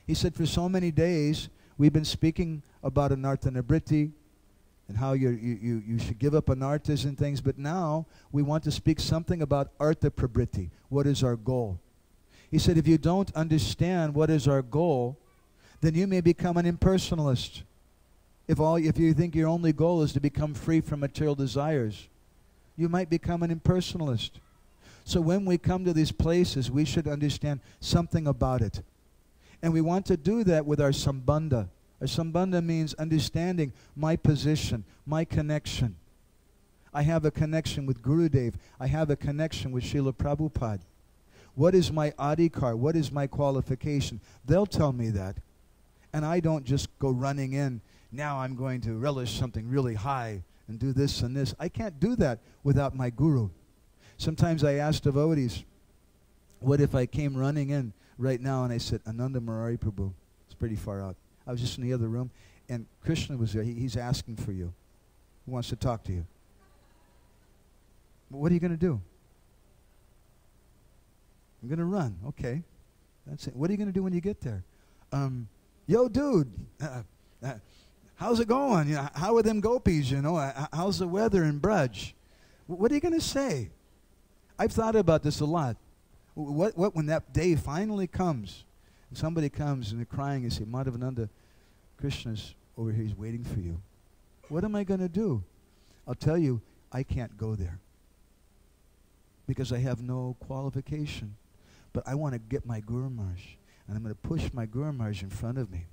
he said, for so many days, we've been speaking about anartha nibritti and how you should give up anarthas and things, but now we want to speak something about artha prabritti. What is our goal? He said, if you don't understand what is our goal, then you may become an impersonalist. If you think your only goal is to become free from material desires, you might become an impersonalist. So when we come to these places, we should understand something about it. And we want to do that with our sambandha. Our sambandha means understanding my position, my connection. I have a connection with Gurudev. I have a connection with Srila Prabhupada. What is my adhikar? What is my qualification? They'll tell me that. And I don't just go running in, now I'm going to relish something really high and do this and this. I can't do that without my guru. Sometimes I ask devotees, what if I came running in right now and I said, Ananda Murari Prabhu, it's pretty far out. I was just in the other room and Krishna was there. He's asking for you. He wants to talk to you. What are you going to do? I'm going to run. Okay. That's it. What are you going to do when you get there? Yo, dude, how's it going? You know, how are them gopis, you know? How's the weather in Braj? What are you going to say? I've thought about this a lot. What when that day finally comes, and somebody comes and they're crying and say, Madhavananda, Krishna's over here, he's waiting for you. What am I going to do? I'll tell you, I can't go there because I have no qualification. But I want to get my Guru Maharaj, and I'm going to push my Guru Maharaj in front of me.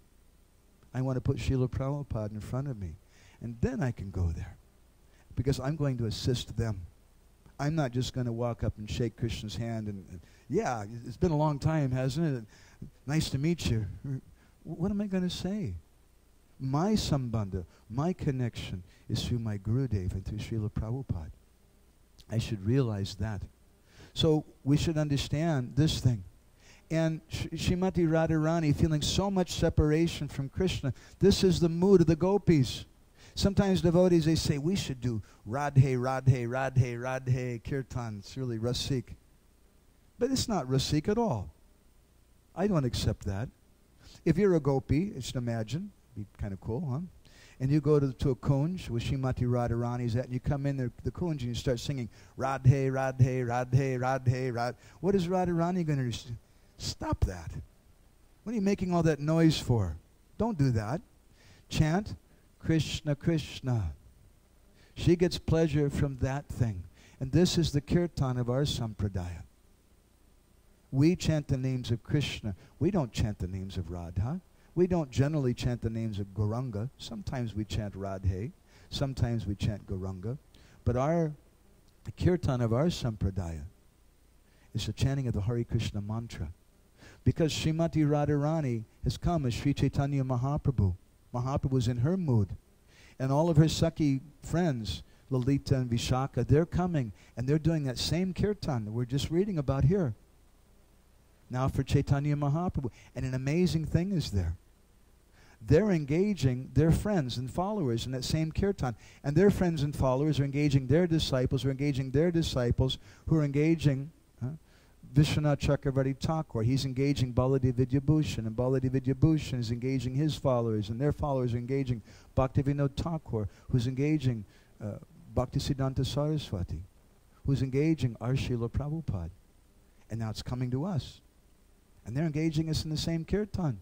I want to put Srila Prabhupada in front of me, and then I can go there because I'm going to assist them. I'm not just going to walk up and shake Krishna's hand and yeah, it's been a long time, hasn't it? Nice to meet you. What am I going to say? My sambandha, my connection is through my Gurudev and through Srila Prabhupada. I should realize that. So we should understand this thing. And Srimati Radharani feeling so much separation from Krishna, this is the mood of the gopis. Sometimes devotees, they say, we should do Radhe, Radhe, Radhe, Radhe, Kirtan. It's really Rasik. But it's not Rasik at all. I don't accept that. If you're a gopi, just imagine, it'd be kind of cool, huh? And you go to a kunj where Srimati Radharani's at, and you come in there, the kunj, and you start singing Radhe, Radhe, Radhe, Radhe, Radhe. What is Radharani going to do? Stop that. What are you making all that noise for? Don't do that. Chant Krishna, Krishna. She gets pleasure from that thing. And this is the kirtan of our sampradaya. We chant the names of Krishna. We don't chant the names of Radha. We don't generally chant the names of Gauranga. Sometimes we chant Radhe. Sometimes we chant Gauranga. But the kirtan of our sampradaya is the chanting of the Hare Krishna mantra. Because Srimati Radharani has come as Sri Chaitanya Mahaprabhu. Mahaprabhu is in her mood. And all of her Sakhi friends, Lalita and Vishaka, they're coming and they're doing that same kirtan that we're just reading about here. Now for Chaitanya Mahaprabhu. And an amazing thing is there. They're engaging their friends and followers in that same kirtan. And their friends and followers are engaging their disciples, who are engaging their disciples, who are engaging Vishwanath Chakravarti Thakur. He's engaging Baladev Vidyabhushan, and Baladev Vidyabhushan is engaging his followers, and their followers are engaging Bhaktivinoda Thakur, who's engaging Bhaktisiddhanta Saraswati, who's engaging our Srila Prabhupada. And now it's coming to us. And they're engaging us in the same kirtan.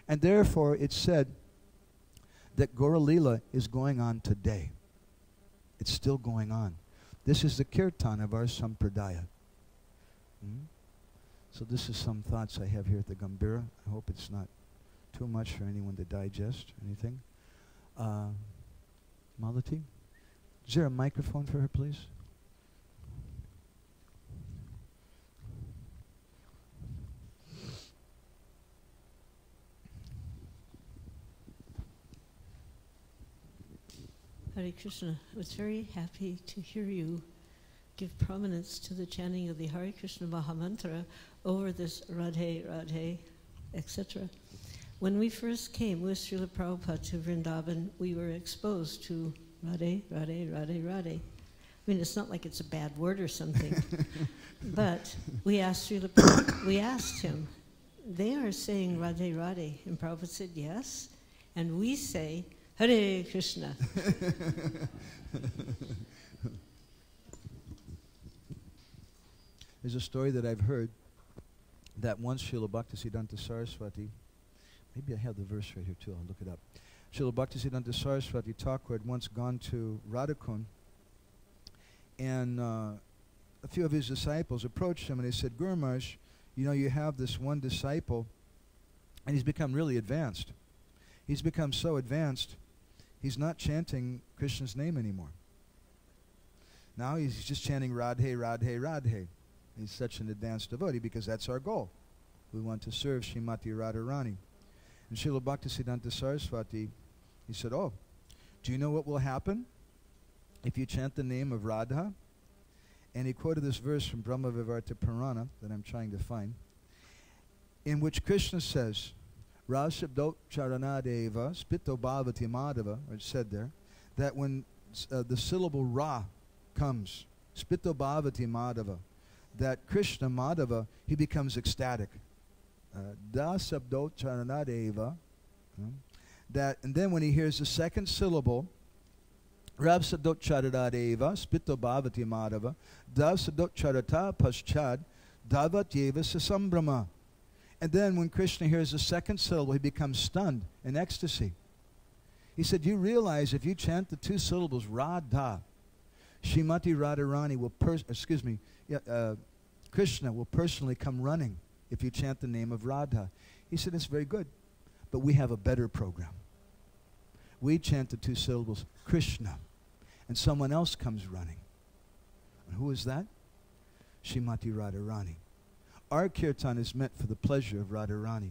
And therefore it's said that Gaura Lila is going on today. It's still going on. This is the kirtan of our sampradaya. So this is some thoughts I have here at the Gambhira. I hope it's not too much for anyone to digest. Anything? Malati? Is there a microphone for her, please? Hare Krishna. I was very happy to hear you give prominence to the chanting of the Hare Krishna Mahamantra over this Radhe, Radhe, etc. When we first came with Srila Prabhupada to Vrindavan, we were exposed to Radhe, Radhe, Radhe, Radhe. I mean, it's not like it's a bad word or something, but we asked Srila Prabhupada, we asked him, they are saying Radhe, Radhe, and Prabhupada said yes, and we say Hare Krishna. There's a story that I've heard that once Srila Bhaktisiddhanta Saraswati, maybe I have the verse right here too, I'll look it up. Srila Bhaktisiddhanta Saraswati Thakur had once gone to Radhakund, and a few of his disciples approached him and they said, Guru Maharaj, you know, you have this one disciple and he's become really advanced. He's become so advanced, he's not chanting Krishna's name anymore. Now he's just chanting Radhe, Radhe, Radhe. He's such an advanced devotee because that's our goal. We want to serve Srimati Radharani. And Srila Bhaktisiddhanta Saraswati, he said, oh, do you know what will happen if you chant the name of Radha? And he quoted this verse from Brahma Vivarta Purana that I'm trying to find, in which Krishna says, Rasabdot Charanadeva Spito Bhavati Madhava, or it's said there, that when the syllable Ra comes, Spito Bhavati Madhava, that Krishna Madhava, he becomes ecstatic. Dasa Charanadeva, that, and then when he hears the second syllable, Rav Sadot Charadadeva, Spito Bhavati Madhava, Dav Sadot Charata Paschad, Davatyeva Sasambrama. And then when Krishna hears the second syllable, he becomes stunned in ecstasy. He said, you realize if you chant the two syllables, Radha, Srimati Radharani will, Krishna will personally come running if you chant the name of Radha. He said, it's very good, but we have a better program. We chant the two syllables, Krishna, and someone else comes running. And who is that? Srimati Radharani. Our kirtan is meant for the pleasure of Radharani.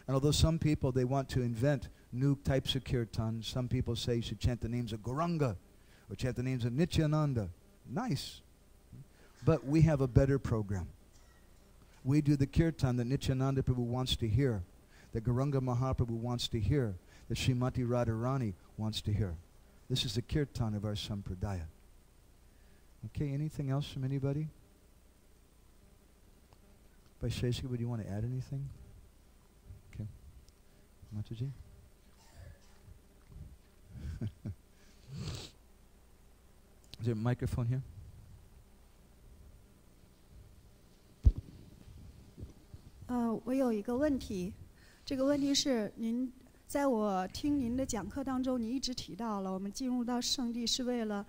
And although some people, they want to invent new types of kirtan, some people say you should chant the names of Gauranga, or chant the names of Nityananda. Nice. But we have a better program. We do the kirtan that Nityananda Prabhu wants to hear, that Gauranga Mahaprabhu wants to hear, that Srimati Radharani wants to hear. This is the kirtan of our sampradaya. Okay, anything else from anybody? Vaisheshika, would you want to add anything? Okay. Mataji? Is there a microphone here?在我听您的讲课当中，你一直提到了我们进入到圣地是为了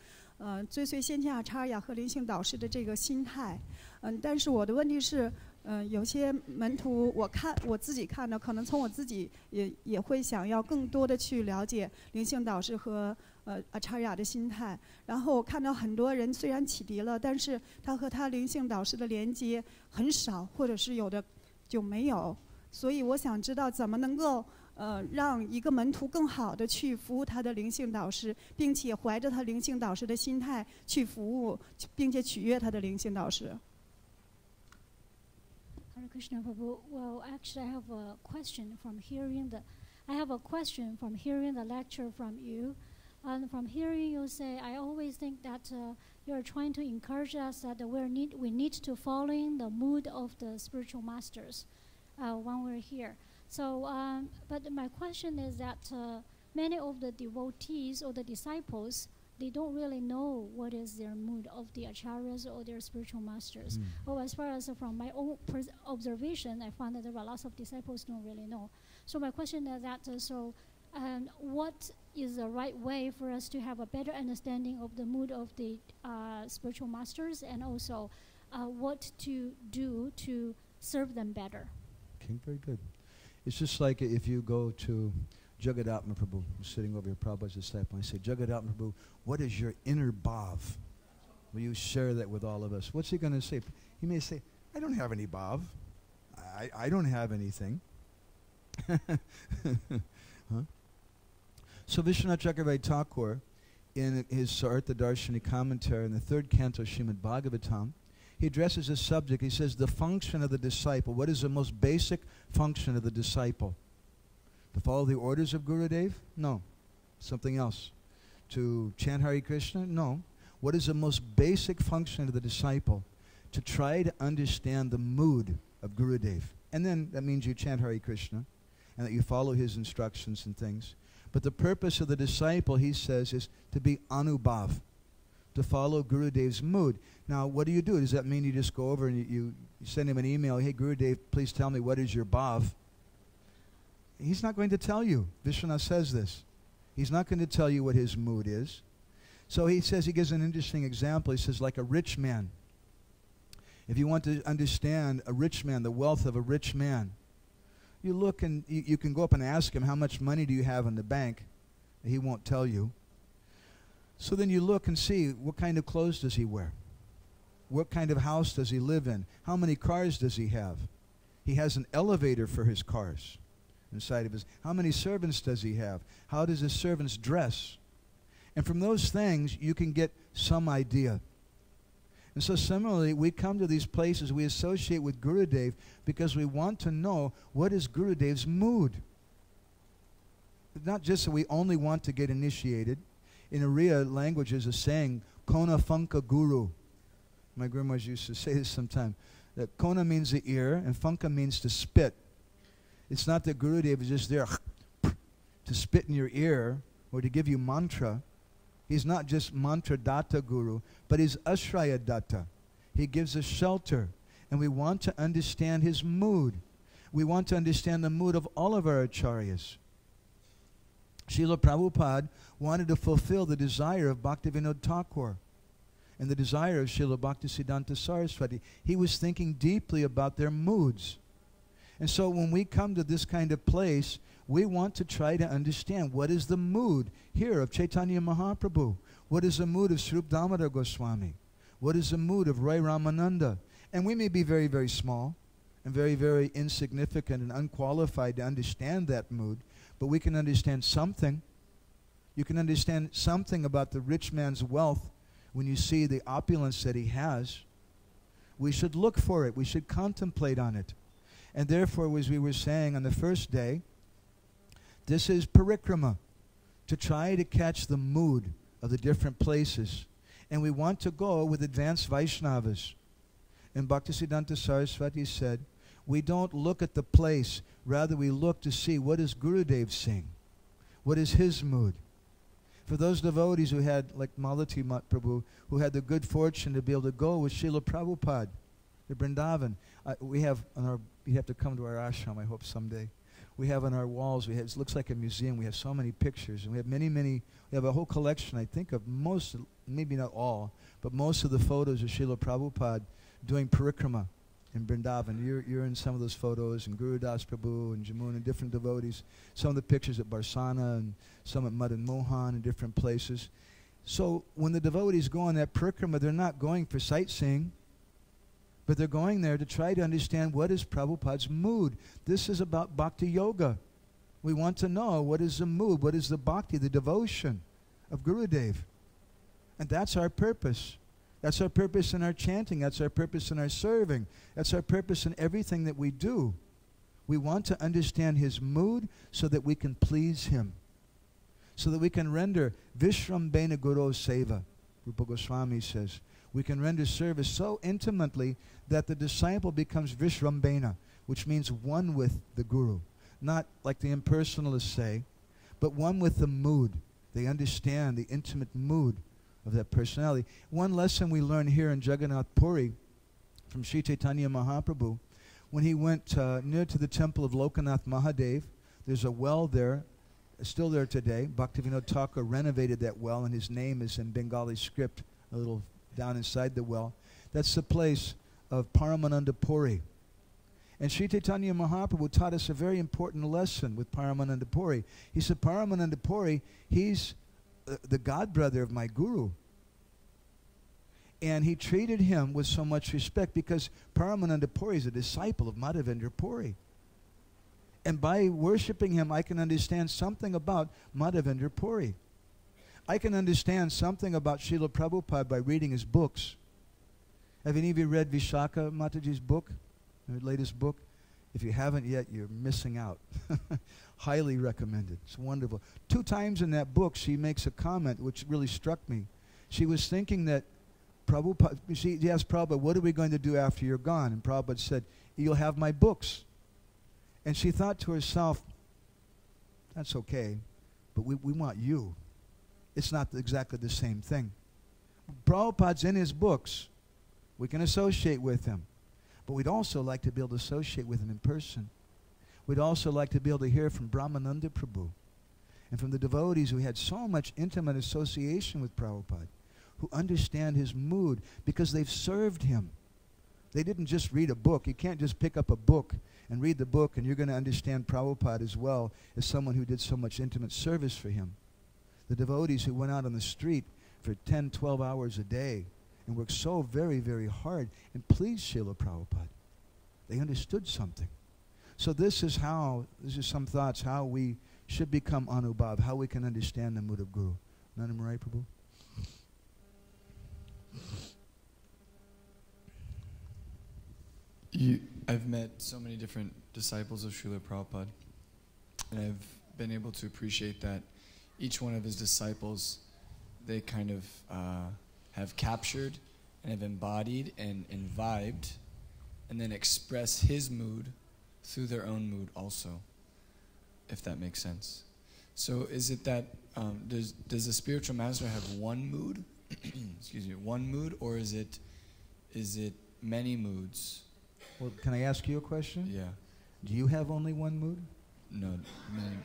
追随先天阿叉雅和灵性导师的这个心态。但是我的问题是，有些门徒我自己看到，可能从我自己也会想要更多的去了解灵性导师和阿叉雅的心态。然后我看到很多人虽然启迪了，但是他和他灵性导师的连接很少，或者是有的就没有。所以我想知道怎么能够让一个门徒更好的去服务他的灵性导师，并且怀着他灵性导师的心态去服务，并且取悦他的灵性导师。Hare Krishna Prabhu. Well, actually, I have a question from hearing the lecture from you. And from hearing you say, I always think that you are trying to encourage us that we need to follow in the mood of the spiritual masters when we're here. So, but my question is that many of the devotees or the disciples, they don't really know what is their mood of the acharyas or their spiritual masters. Well, as far as from my own observation, I found that there are lots of disciples don't really know. So my question is that, what is the right way for us to have a better understanding of the mood of the spiritual masters, and also what to do to serve them better? Okay, very good. It's just like if you go to Jagadatma Prabhu, who's sitting over here, Prabhupada's disciple, and I say, Jagadatma Prabhu, what is your inner bhav? Will you share that with all of us? What's he going to say? He may say, I don't have any bhav. I don't have anything. Huh? So Vishwanath Chakravarti Thakur, in his Sartha Darshani commentary in the third canto Srimad Bhagavatam, he addresses this subject. He says the function of the disciple. What is the most basic function of the disciple? To follow the orders of Gurudev? No. Something else. To chant Hare Krishna? No. What is the most basic function of the disciple? To try to understand the mood of Gurudev. And then that means you chant Hare Krishna and that you follow his instructions and things. But the purpose of the disciple, he says, is to be anubhav, to follow Gurudev's mood. Now, what do? Does that mean you just go over and you send him an email, hey, Gurudev, please tell me what is your bhav? He's not going to tell you. Vishwanath says this. He's not going to tell you what his mood is. So he says, he gives an interesting example. He says, like a rich man. If you want to understand a rich man, the wealth of a rich man, you look and you can go up and ask him, how much money do you have in the bank? He won't tell you. So then you look and see, what kind of clothes does he wear? What kind of house does he live in? How many cars does he have? He has an elevator for his cars inside of his. How many servants does he have? How does his servants dress? And from those things, you can get some idea. And so similarly, we come to these places, we associate with Gurudev because we want to know what is Gurudev's mood. Not just that we only want to get initiated. In Oriya language, there's a saying, Kona Funka Guru. My grandmas used to say this sometime. That Kona means the ear, and Funka means to spit. It's not that Gurudev is just there to spit in your ear or to give you mantra. He's not just mantra datta guru, but he's ashraya datta. He gives us shelter. And we want to understand his mood. We want to understand the mood of all of our acharyas. Srila Prabhupada wanted to fulfill the desire of Bhaktivinoda Thakur and the desire of Srila Bhaktisiddhanta Saraswati. He was thinking deeply about their moods. And so when we come to this kind of place, we want to try to understand what is the mood here of Chaitanya Mahaprabhu. What is the mood of Swarup Damodar Goswami? What is the mood of Rai Ramananda? And we may be very, very small and very, very insignificant and unqualified to understand that mood, but we can understand something. You can understand something about the rich man's wealth when you see the opulence that he has. We should look for it. We should contemplate on it. And therefore, as we were saying on the first day, this is Parikrama, to try to catch the mood of the different places. And we want to go with advanced Vaishnavas. And Bhaktisiddhanta Saraswati said, we don't look at the place, rather we look to see what does Gurudev sing? What is his mood? For those devotees who had, like Malati Prabhu, who had the good fortune to be able to go with Srila Prabhupada to Vrindavan, you have to come to our ashram, I hope someday. We have on our walls, it looks like a museum, we have so many pictures, and we have we have a whole collection, I think, of most, maybe not all, but most of the photos of Srila Prabhupada doing Parikrama in Vrindavan. You're in some of those photos, and Guru Das Prabhu and Jamuna and different devotees. Some of the pictures at Barsana and some at Madan Mohan and different places. So when the devotees go on that Parikrama, they're not going for sightseeing, but they're going there to try to understand what is Prabhupada's mood. This is about bhakti yoga. We want to know what is the mood, what is the bhakti, the devotion of Gurudev. And that's our purpose. That's our purpose in our chanting. That's our purpose in our serving. That's our purpose in everything that we do. We want to understand his mood so that we can please him. So that we can render Vishrambena Guru Seva. Rupa Goswami says, we can render service so intimately that the disciple becomes Vishrambena, which means one with the Guru. Not like the impersonalists say, but one with the mood. They understand the intimate mood of that personality. One lesson we learn here in Jagannath Puri from Sri Chaitanya Mahaprabhu, when he went near to the temple of Lokanath Mahadev, there's a well there, still there today. Bhaktivinoda Thakur renovated that well, and his name is in Bengali script, a little down inside the well. That's the place of Paramananda Puri. And Sri Chaitanya Mahaprabhu taught us a very important lesson with Paramananda Puri. He said, Paramananda Puri, he's the godbrother of my guru. And he treated him with so much respect because Paramananda Puri is a disciple of Madhavananda Puri. And by worshiping him, I can understand something about Madhavananda Puri. I can understand something about Srila Prabhupada by reading his books. Have any of you read Vishaka Mataji's book, her latest book? If you haven't yet, you're missing out. Highly recommended. It's wonderful. 2 times in that book, she makes a comment which really struck me. She was thinking that Prabhupada, she asked Prabhupada, what are we going to do after you're gone? And Prabhupada said, you'll have my books. And she thought to herself, that's okay, but we want you. It's not exactly the same thing. Prabhupada's in his books. We can associate with him. But we'd also like to be able to associate with him in person. We'd also like to be able to hear from Brahmananda Prabhu and from the devotees who had so much intimate association with Prabhupada, who understand his mood because they've served him. They didn't just read a book. You can't just pick up a book and read the book and you're going to understand Prabhupada as well as someone who did so much intimate service for him. The devotees who went out on the street for 10, 12 hours a day and worked so very, very hard and pleased Srila Prabhupada. They understood something. So this is some thoughts how we should become Anubhav, how we can understand the mood of Guru. Nana Marai Prabhu? I've met so many different disciples of Srila Prabhupada, and I've been able to appreciate that each one of his disciples, they kind of have captured and have embodied and vibed, and then express his mood through their own mood also, if that makes sense. So is it that, does the spiritual master have one mood, excuse me, one mood, or is it many moods? Well, can I ask you a question? Yeah. Do you have only one mood? No, many.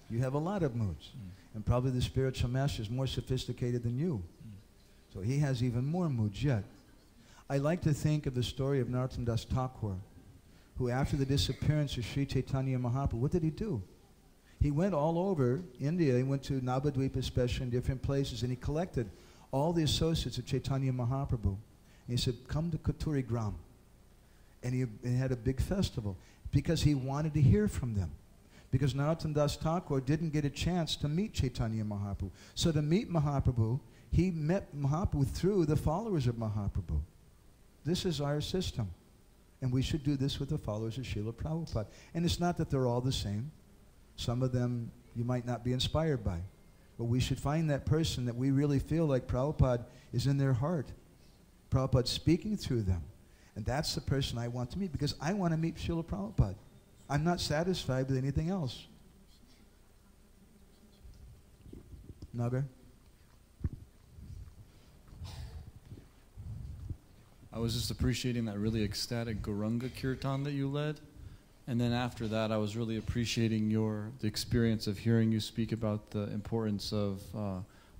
You have a lot of moods. And probably the spiritual master is more sophisticated than you. So he has even more moods yet. I like to think of the story of Narottam Das Thakur, who after the disappearance of Sri Chaitanya Mahaprabhu, what did he do? He went all over India. He went to Navadvipa especially in different places, and he collected all the associates of Chaitanya Mahaprabhu. And he said, come to Kuturi Gram. And he had a big festival because he wanted to hear from them. Because Narottam Das Thakur didn't get a chance to meet Chaitanya Mahaprabhu. So to meet Mahaprabhu, he met Mahaprabhu through the followers of Mahaprabhu. This is our system. And we should do this with the followers of Srila Prabhupada. And it's not that they're all the same. Some of them you might not be inspired by. But we should find that person that we really feel like Prabhupada is in their heart. Prabhupada's speaking through them. And that's the person I want to meet because I want to meet Srila Prabhupada. I'm not satisfied with anything else. Nagar? I was just appreciating that really ecstatic Gauranga Kirtan that you led. And then after that, I was really appreciating the experience of hearing you speak about the importance of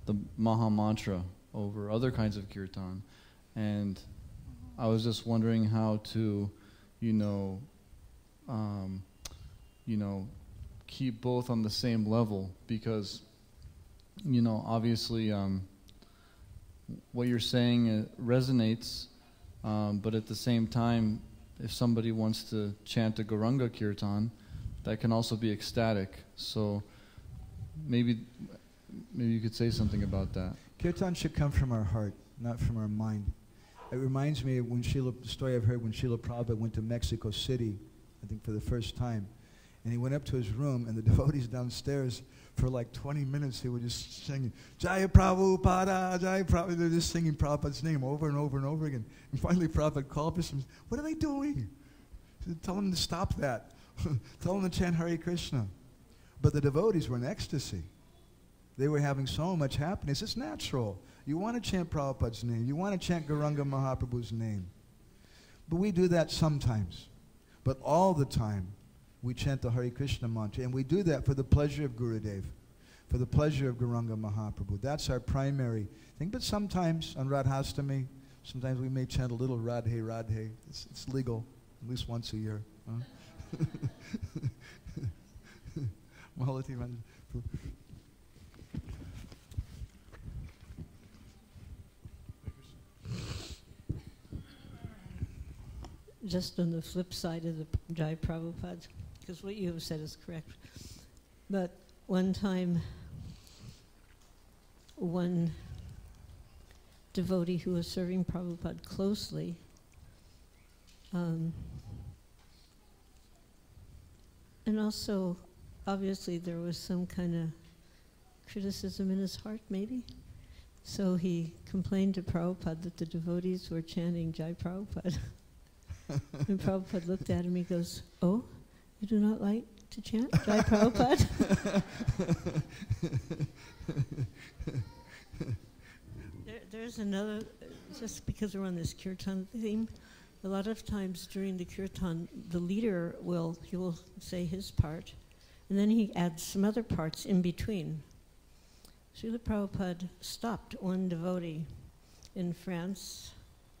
the Maha Mantra over other kinds of Kirtan. And I was just wondering how to, keep both on the same level because, obviously what you're saying resonates, but at the same time, if somebody wants to chant a Gauranga Kirtan, that can also be ecstatic. So maybe you could say something about that. Kirtan should come from our heart, not from our mind. It reminds me of the story I've heard when Srila Prabhupada went to Mexico City, I think for the first time. And he went up to his room, and the devotees downstairs, for like 20 minutes, they were just singing, Jaya Prabhupada, Jaya Prabhupada. They're just singing Prabhupada's name over and over and over again. And finally Prabhupada called us and said, what are they doing? He said, tell them to stop that. Tell them to chant Hare Krishna. But the devotees were in ecstasy. They were having so much happiness. It's natural. You want to chant Prabhupada's name. You want to chant Gauranga Mahaprabhu's name. But we do that sometimes. But all the time, we chant the Hare Krishna mantra. And we do that for the pleasure of Gurudev, for the pleasure of Gauranga Mahaprabhu. That's our primary thing. But sometimes, on Radhastami, sometimes we may chant a little Radhe, Radhe. It's legal, at least once a year. Huh? Mahalati Mantra. Just on the flip side of the Jai Prabhupada, because what you have said is correct. But one time, one devotee who was serving Prabhupada closely And also, obviously, there was some kind of criticism in his heart, maybe. So he complained to Prabhupada that the devotees were chanting Jai Prabhupada. And Prabhupada looked at him, he goes, "Oh, you do not like to chant Jai Prabhupada?" There's another, just because we're on this kirtan theme, a lot of times during the kirtan, the leader will say his part, and then he adds some other parts in between. Srila Prabhupada stopped one devotee in France.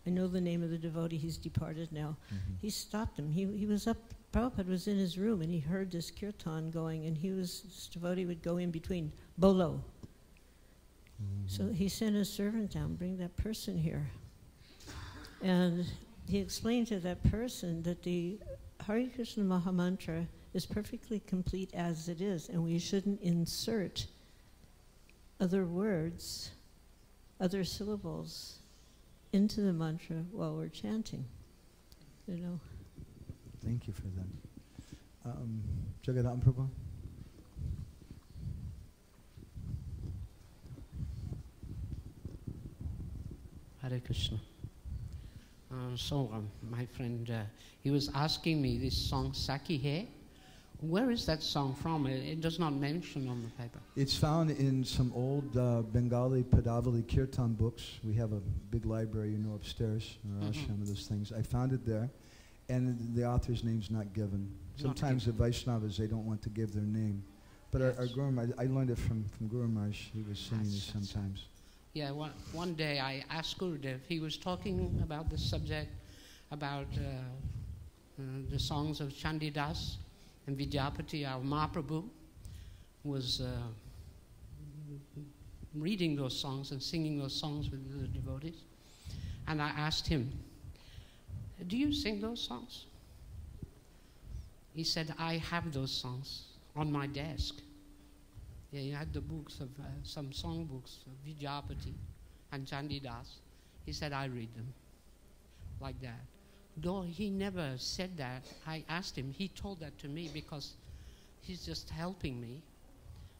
I know the name of the devotee, he's departed now. Mm-hmm. He stopped him. He was up, Prabhupada was in his room and he heard this kirtan going, and this devotee would go in between, bolo. Mm-hmm. So he sent a servant down, bring that person here. And he explained to that person that the Hare Krishna Mahamantra is perfectly complete as it is, and we shouldn't insert other words, other syllables into the mantra while we're chanting, you know. Thank you for that. Jagadan Prabhu? Hare Krishna. My friend, he was asking me this song, Saki Hai. Where is that song from? It does not mention on the paper. It's found in some old Bengali Padavali Kirtan books. We have a big library, you know, upstairs in our ashram of those things. I found it there, and the author's name's not given. Sometimes the Vaishnavas, they don't want to give their name. But yes. our Guru Maharaj, I learned it from Guru Maharaj. He was singing this sometimes. Yeah, one day I asked Gurudev, he was talking about the subject, about the songs of Chandidas, and Vidyapati, our Mahaprabhu, was reading those songs and singing those songs with the devotees. And I asked him, "Do you sing those songs?" He said, "I have those songs on my desk." Yeah, he had the books of some song books of Vidyapati and Chandidas. He said, "I read them," like that. Though he never said that, I asked him, he told that to me because he's just helping me.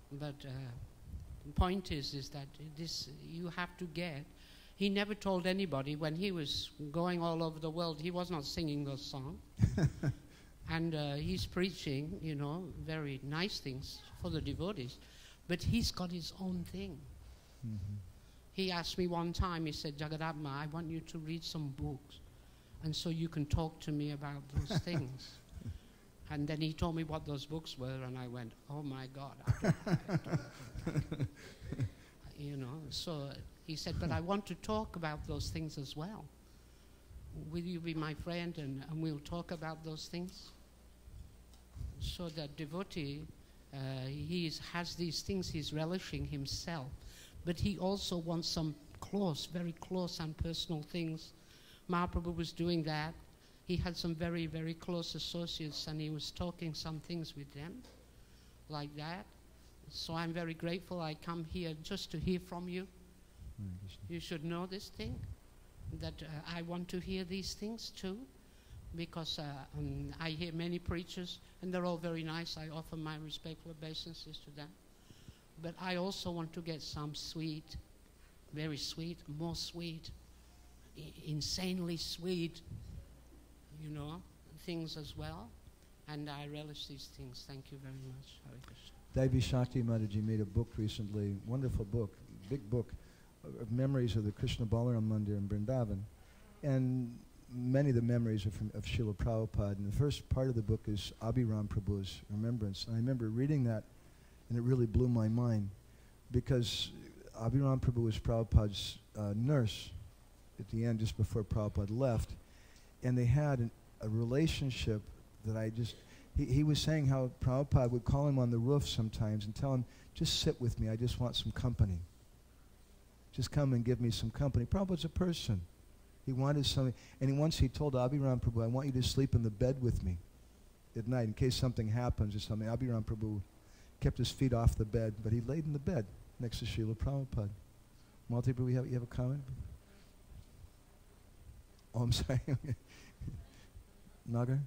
But the point is that this you have to get. He never told anybody when he was going all over the world, he was not singing those songs. And he's preaching, you know, very nice things for the devotees. But he's got his own thing. Mm-hmm. He asked me one time, he said, "Jagadama, I want you to read some books. And so you can talk to me about those things." And then he told me what those books were, and I went, "Oh my God." You know, so he said, "But I want to talk about those things as well. Will you be my friend and we'll talk about those things?" So that devotee, he has these things he's relishing himself, but he also wants some close, very close and personal things. Mahaprabhu was doing that. He had some very, very close associates, and he was talking some things with them, like that. So I'm very grateful I come here just to hear from you. You should know this thing, that I want to hear these things too, because I hear many preachers, and they're all very nice. I offer my respectful obeisances to them. But I also want to get some sweet, very sweet, more sweet, insanely sweet, you know, things as well. And I relish these things. Thank you very much. Hare Krishna. Devi Shakti Mataji made a book recently, wonderful book, big book, of memories of the Krishna Balaram Mandir in Vrindavan. And many of the memories are of Srila Prabhupada. And the first part of the book is Abhiram Prabhu's remembrance. And I remember reading that, and it really blew my mind, because Abhiram Prabhu was Prabhupada's nurse at the end, just before Prabhupada left. And they had a relationship that I just, he was saying how Prabhupada would call him on the roof sometimes and tell him, "Just sit with me, I just want some company. Just come and give me some company." Prabhupada's a person. He wanted something. And once he told Abhiram Prabhu, "I want you to sleep in the bed with me at night in case something happens or something." Abhiram Prabhu kept his feet off the bed, but he laid in the bed next to Srila Prabhupada. Malti Prabhu, you have a comment? Oh, I'm sorry. Nagar?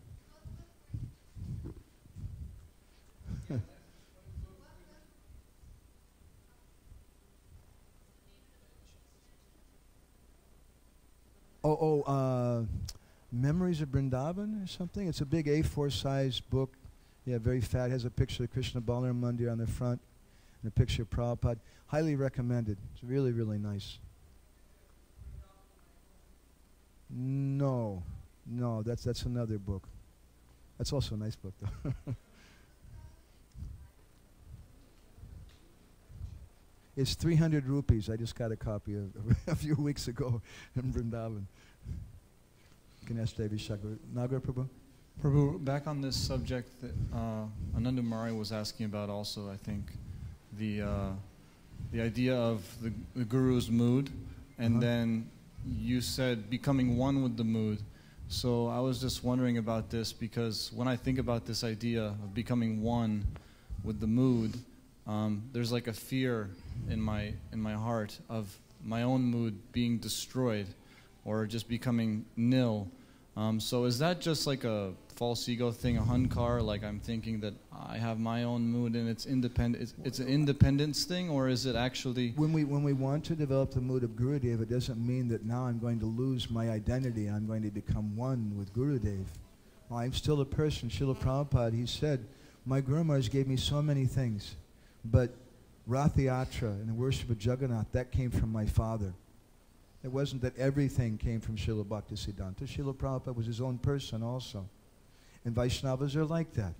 Memories of Vrindavan or something. It's a big A4 size book. Yeah, very fat. Has a picture of Krishna Balaram Mandir on the front and a picture of Prabhupada. Highly recommended. It's really, really nice. No, that's another book. That's also a nice book, though. It's 300 rupees. I just got a copy of a few weeks ago in Vrindavan. Ganesh Devi Shakar. Nagar Prabhu? Prabhu, back on this subject that Ananda Mari was asking about also, I think, the idea of the Guru's mood, and then you said becoming one with the mood. So I was just wondering about this, because when I think about this idea of becoming one with the mood, there's like a fear in my heart of my own mood being destroyed or just becoming nil. So is that just like a false ego thing, a hankar, like I'm thinking that I have my own mood and it's independent, it's an independence thing, or is it actually... When we want to develop the mood of Gurudev, it doesn't mean that now I'm going to lose my identity, I'm going to become one with Gurudev. Well, I'm still a person. Srila Prabhupada, he said, my Guru Maharaj gave me so many things, but Rathayatra and the worship of Jagannath, that came from my father. It wasn't that everything came from Srila Bhaktisiddhanta. Srila Prabhupada was his own person also. And Vaishnavas are like that.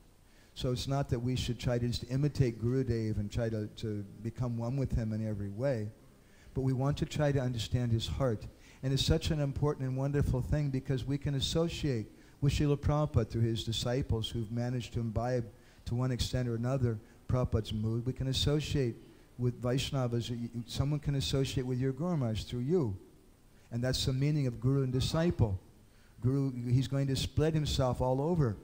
So it's not that we should try to just imitate Gurudev and try to become one with him in every way, but we want to try to understand his heart. And it's such an important and wonderful thing because we can associate with Srila Prabhupada through his disciples who've managed to imbibe to one extent or another Prabhupada's mood. We can associate with Vaishnavas. Someone can associate with your Guru Maharaj through you. And that's the meaning of Guru and disciple. Guru, he's going to spread himself all over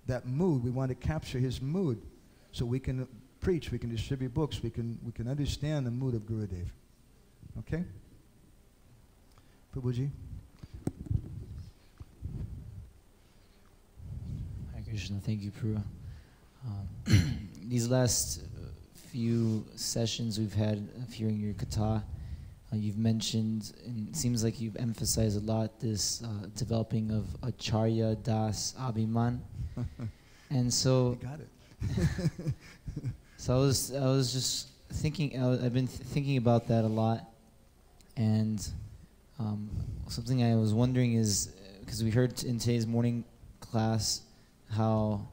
that mood. We want to capture his mood so we can preach, we can distribute books, we can understand the mood of Gurudev. Okay? Prabhuji? Hare Krishna, thank you, Puri. These last few sessions we've had of hearing your katha, you've mentioned, and it seems like you've emphasized a lot this developing of Acharya Das Abhiman. And so, You got it. so I was just thinking, I've been thinking about that a lot, and something I was wondering is, because we heard in today's morning class how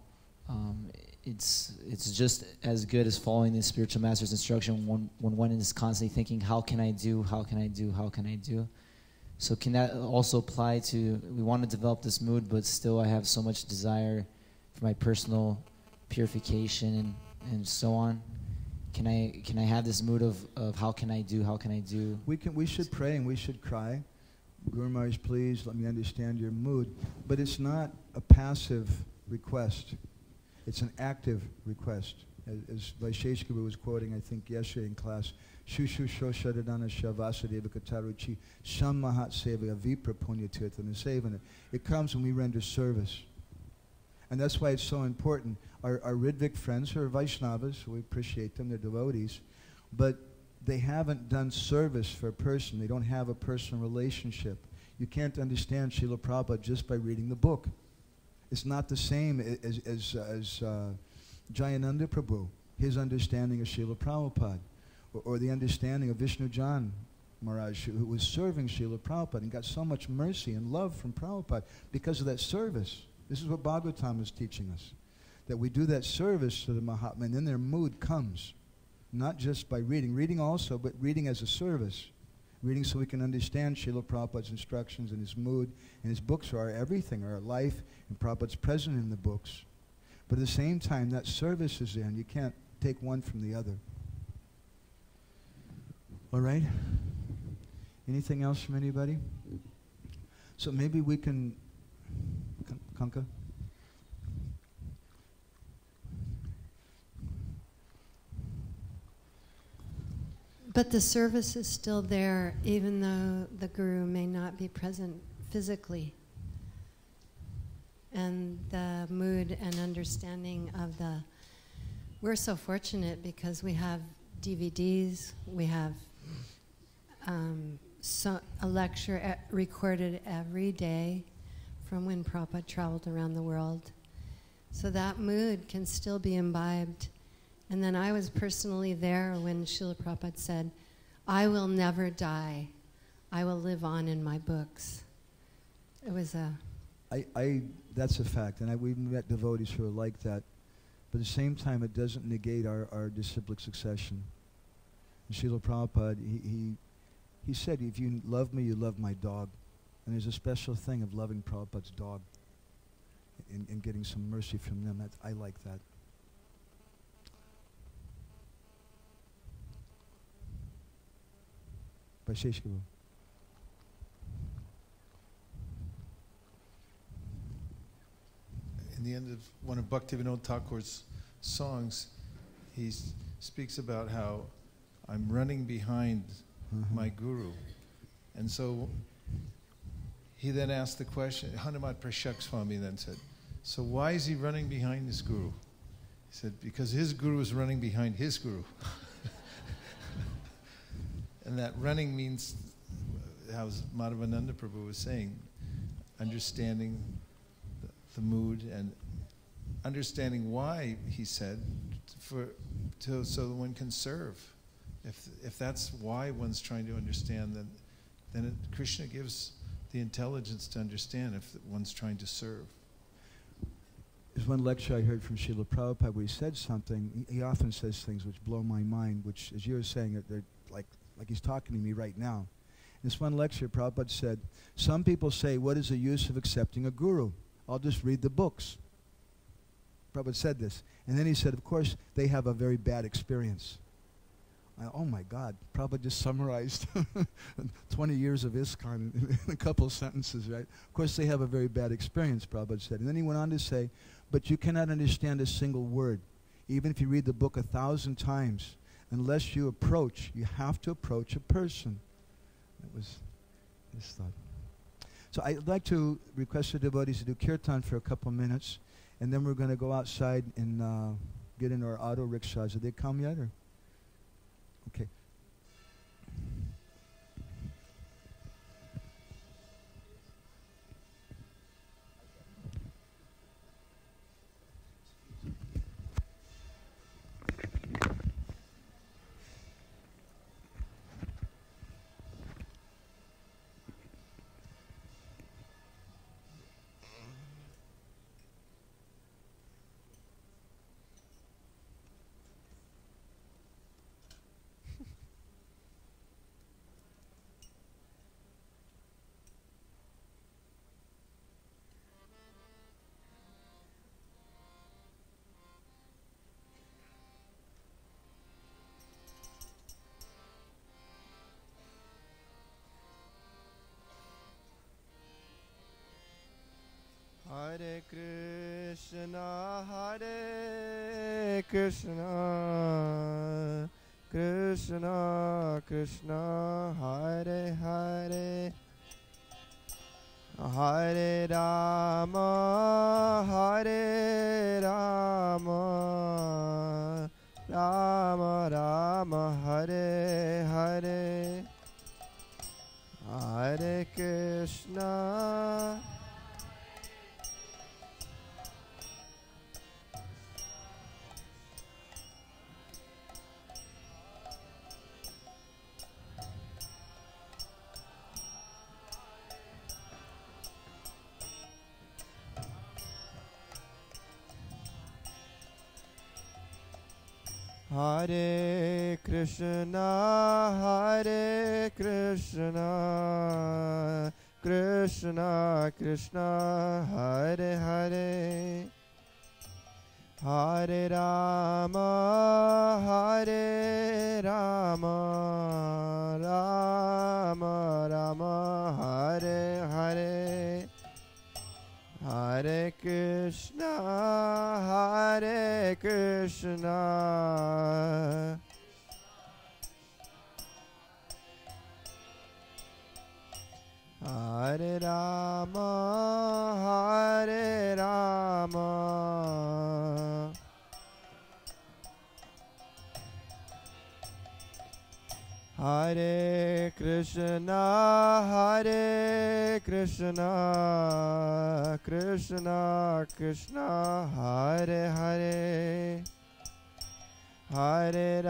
it's just as good as following the spiritual master's instruction when one is constantly thinking, how can I do, how can I do, how can I do? So can that also apply to, we want to develop this mood, but still I have so much desire for my personal purification and so on. Can I have this mood of how can I do, how can I do? We should pray and we should cry. Guru Maharaj, please let me understand your mood. But it's not a passive request. It's an active request. As Vaishesh Guru was quoting, I think yesterday in class, Shushu Shoshadadana Shavasadeva Kataruchi Sham Mahat Seva Vipra Punya Tirthana Sevana. It comes when we render service. And that's why it's so important. Our Ridvik friends who are Vaishnavas, we appreciate them, they're devotees, but they haven't done service for a person. They don't have a personal relationship. You can't understand Srila Prabhupada just by reading the book. It's not the same as Jayananda Prabhu, his understanding of Srila Prabhupada, or the understanding of Vishnu Jan Maharaj, who was serving Srila Prabhupada and got so much mercy and love from Prabhupada because of that service. This is what Bhagavatam is teaching us, that we do that service to the Mahatma, and then their mood comes, not just by reading. Reading also, but reading as a service. Reading so we can understand Srila Prabhupada's instructions and his mood, and his books are our everything, our life, and Prabhupada's present in the books. But at the same time, that service is there, and you can't take one from the other. All right? Anything else from anybody? So maybe we can... Kanka? But the service is still there, even though the Guru may not be present physically. And the mood and understanding of the we're so fortunate because we have DVDs, we have a lecture recorded every day from when Prabhupada traveled around the world. So that mood can still be imbibed. And then I was personally there when Srila Prabhupada said, I will never die. I will live on in my books. It was a... That's a fact. And we've met devotees who are like that. But at the same time, it doesn't negate our disciplic succession. And Srila Prabhupada, he said, if you love me, you love my dog. And there's a special thing of loving Prabhupada's dog and getting some mercy from them. I like that. Vaisheshika. In the end of one of Bhaktivinoda Thakur's songs, he speaks about how I'm running behind my guru. And so he then asked the question, Hanumat Prashak Swami then said, so why is he running behind his guru? He said, because his guru is running behind his guru. And that running means, how Madhavananda Prabhu was saying, understanding the mood and understanding why, he said, so that one can serve. If that's why one's trying to understand, then Krishna gives the intelligence to understand if one's trying to serve. There's one lecture I heard from Srila Prabhupada where he said something. He often says things which blow my mind, which, as you were saying, they're like he's talking to me right now. In this one lecture, Prabhupada said, some people say, what is the use of accepting a guru? I'll just read the books. Prabhupada said this. And then he said, of course, they have a very bad experience. Oh my God, Prabhupada just summarized 20 years of ISKCON in a couple of sentences, right? Of course, they have a very bad experience, Prabhupada said. And then he went on to say, but you cannot understand a single word. Even if you read the book 1,000 times, unless you have to approach a person. That was his thought. So I'd like to request the devotees to do kirtan for a couple minutes, and then we're going to go outside and get in our auto rickshaws. Have they come yet? Or? Okay. Hare Krishna, Hare Krishna, Krishna Krishna, Hare Hare, Hare Rama, Hare Rama, Rama Rama, Hare Hare, Hare Krishna. Hare Krishna, Hare Krishna, Krishna Krishna, Hare Hare, Hare Rama, Hare Rama, Rama Rama, Hare Hare, Hare Krishna, Hare Krishna, Hare Rama, Hare Rama, Hare Krishna, Krishna Krishna, Hare Hare, Hare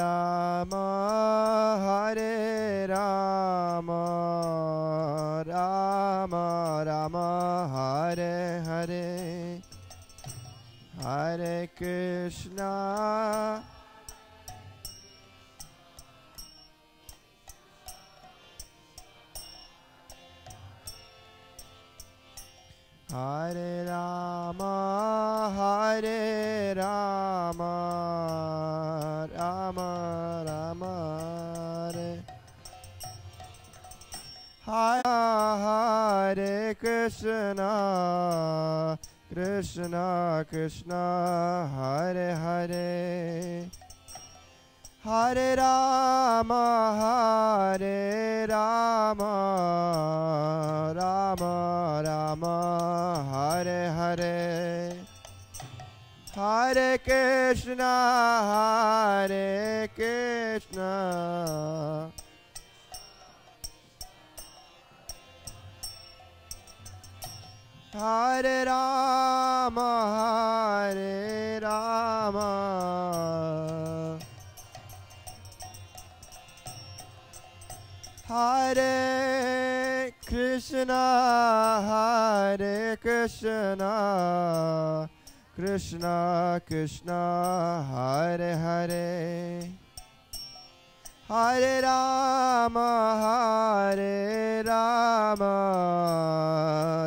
Rama, Rama Rama, Hare Hare, Hare Krishna, Hare Rama, Rama Rama, Hare Krishna, Krishna Krishna, Hare Hare, Hare Rama, Rama Rama, Hare Hare, Hare Krishna, Hare Rama, Hare Krishna, Krishna Krishna, Hare Hare, Hare Rama,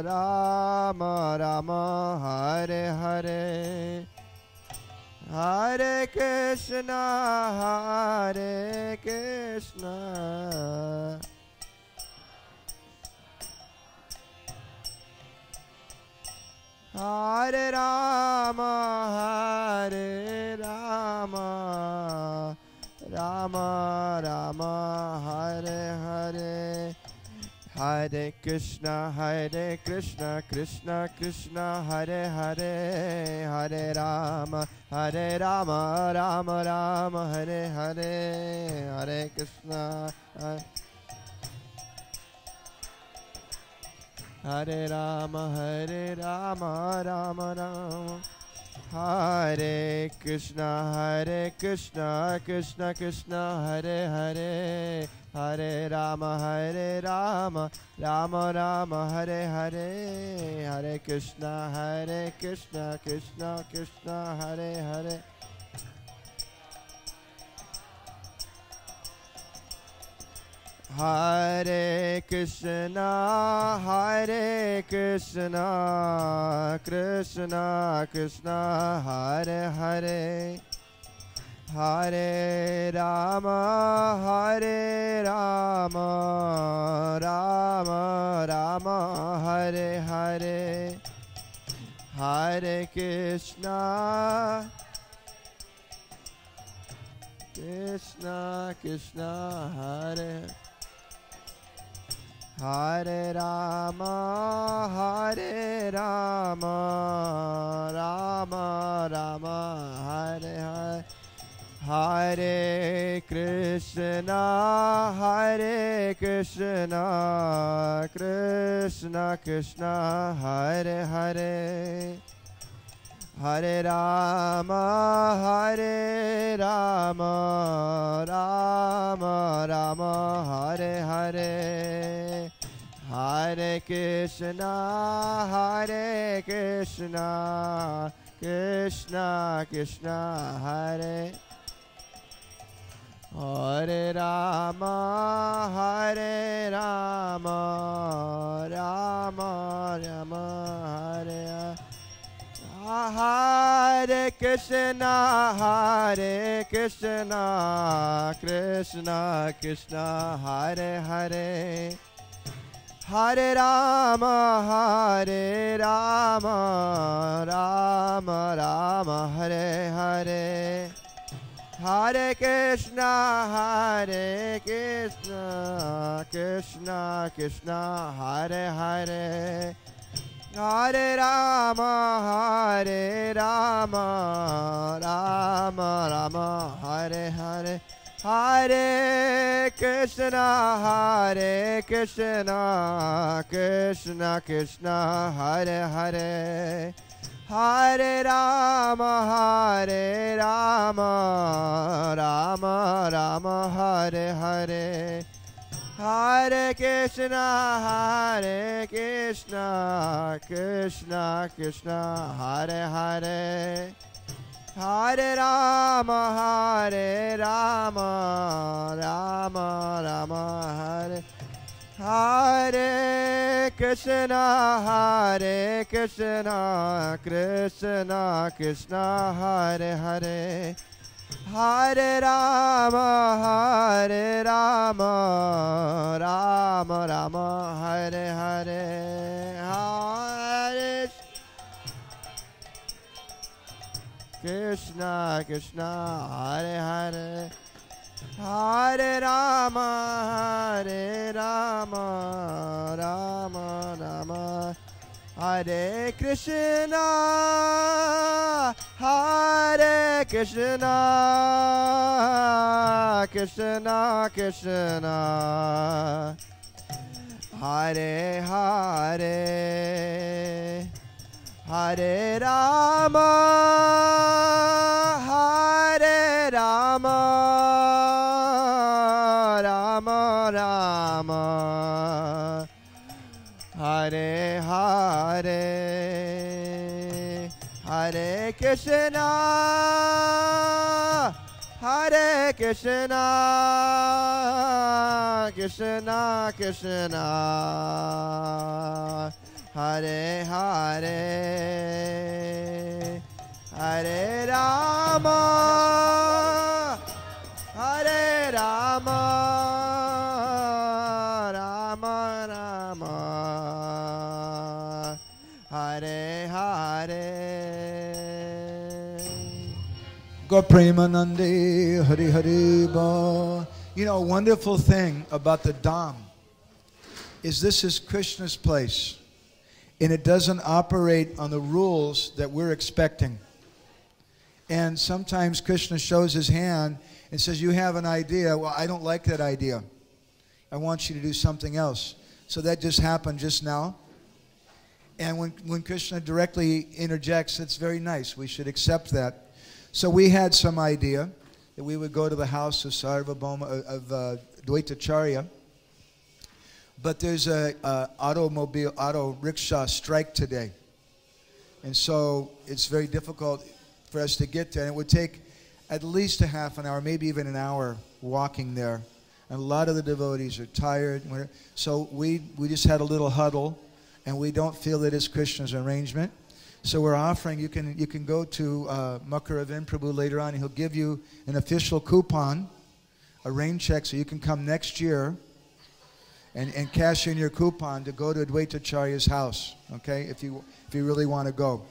Rama Rama, Hare Hare, Hare Krishna, Hare Rama, Rama Rama, Hare Hare, Hare Krishna, Krishna Krishna, Hare Hare, Hare Rama, Rama Rama, Hare Hare, Hare Krishna, Hare Rama, Rama Rama, Hare Krishna, Krishna Krishna, Hare Hare, Hare Rama, Rama Rama, Hare Hare, Hare Krishna, Krishna Krishna, Hare Hare, Hare Krishna, Krishna Krishna, Hare Hare, Hare Rama, Rama Rama, Hare Hare, Hare Krishna, Krishna Hare, Hare Rama, Rama Rama, Hare Hare, Hare Krishna, Krishna Krishna, Hare Hare, Hare Rama, Rama Rama, Hare Hare, Hare Krishna, Krishna Krishna, Hare Hare Rama, Rama Rama, Hare Hare Krishna, Krishna Krishna, Hare Hare, Hare Rama, Rama Rama, Hare Hare, Hare Krishna, Krishna Krishna, Hare Hare, Hare Rama, Rama Rama, Hare Hare, Hare Krishna, Krishna Krishna, Hare Hare, Hare Rama, Rama Rama, Hare Hare, Hare Krishna, Krishna Krishna, Hare Hare, Hare Rama, Rama Rama, Hare Hare Krishna, Krishna Krishna, Hare Hare, Hare Rama, Rama Rama, Hare Hare, Hare Krishna Krishna, Hare Hare, Hare Rama, Rama Rama, Hare Krishna, Krishna Krishna, Hare Hare, Hare Rama, Rama Rama, Hare Hare, Hare Krishna, Krishna Krishna, Hare Hare, Hare Rama, Rama Rama, Hare Hare. Go Premanande, Hari Hari Ba. You know, a wonderful thing about the Dham is this is Krishna's place. And it doesn't operate on the rules that we're expecting. And sometimes Krishna shows his hand and says, you have an idea. Well, I don't like that idea. I want you to do something else. So that just happened just now. And when Krishna directly interjects, it's very nice. We should accept that. So we had some idea that we would go to the house of Sarvabhauma, of Dvaitacharya. But there's a auto rickshaw strike today. And so it's very difficult for us to get there. And it would take at least a half an hour, maybe even an hour walking there. And a lot of the devotees are tired. So we just had a little huddle, and we don't feel that it's Krishna's arrangement. So we're offering, you can go to Makaravind Prabhu later on, and he'll give you an official coupon, a rain check, so you can come next year and cash in your coupon to go to Advaitacharya's house, okay, if you really want to go.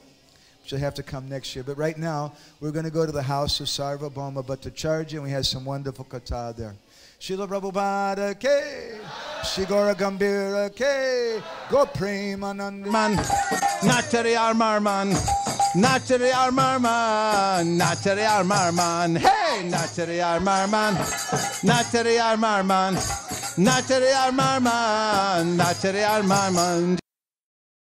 But you'll have to come next year. But right now, we're going to go to the house of Sarvabhauma Bhattacharya, and we have some wonderful katha there. Srila Prabhupada ke, Shri Gaura Gambhira ke, Go Premananda man, Natari Armarman, Natari Armarman, Natari Armarman, hey, Natari Armarman, Natari Armarman, Natari Armarman, Natari Armarman.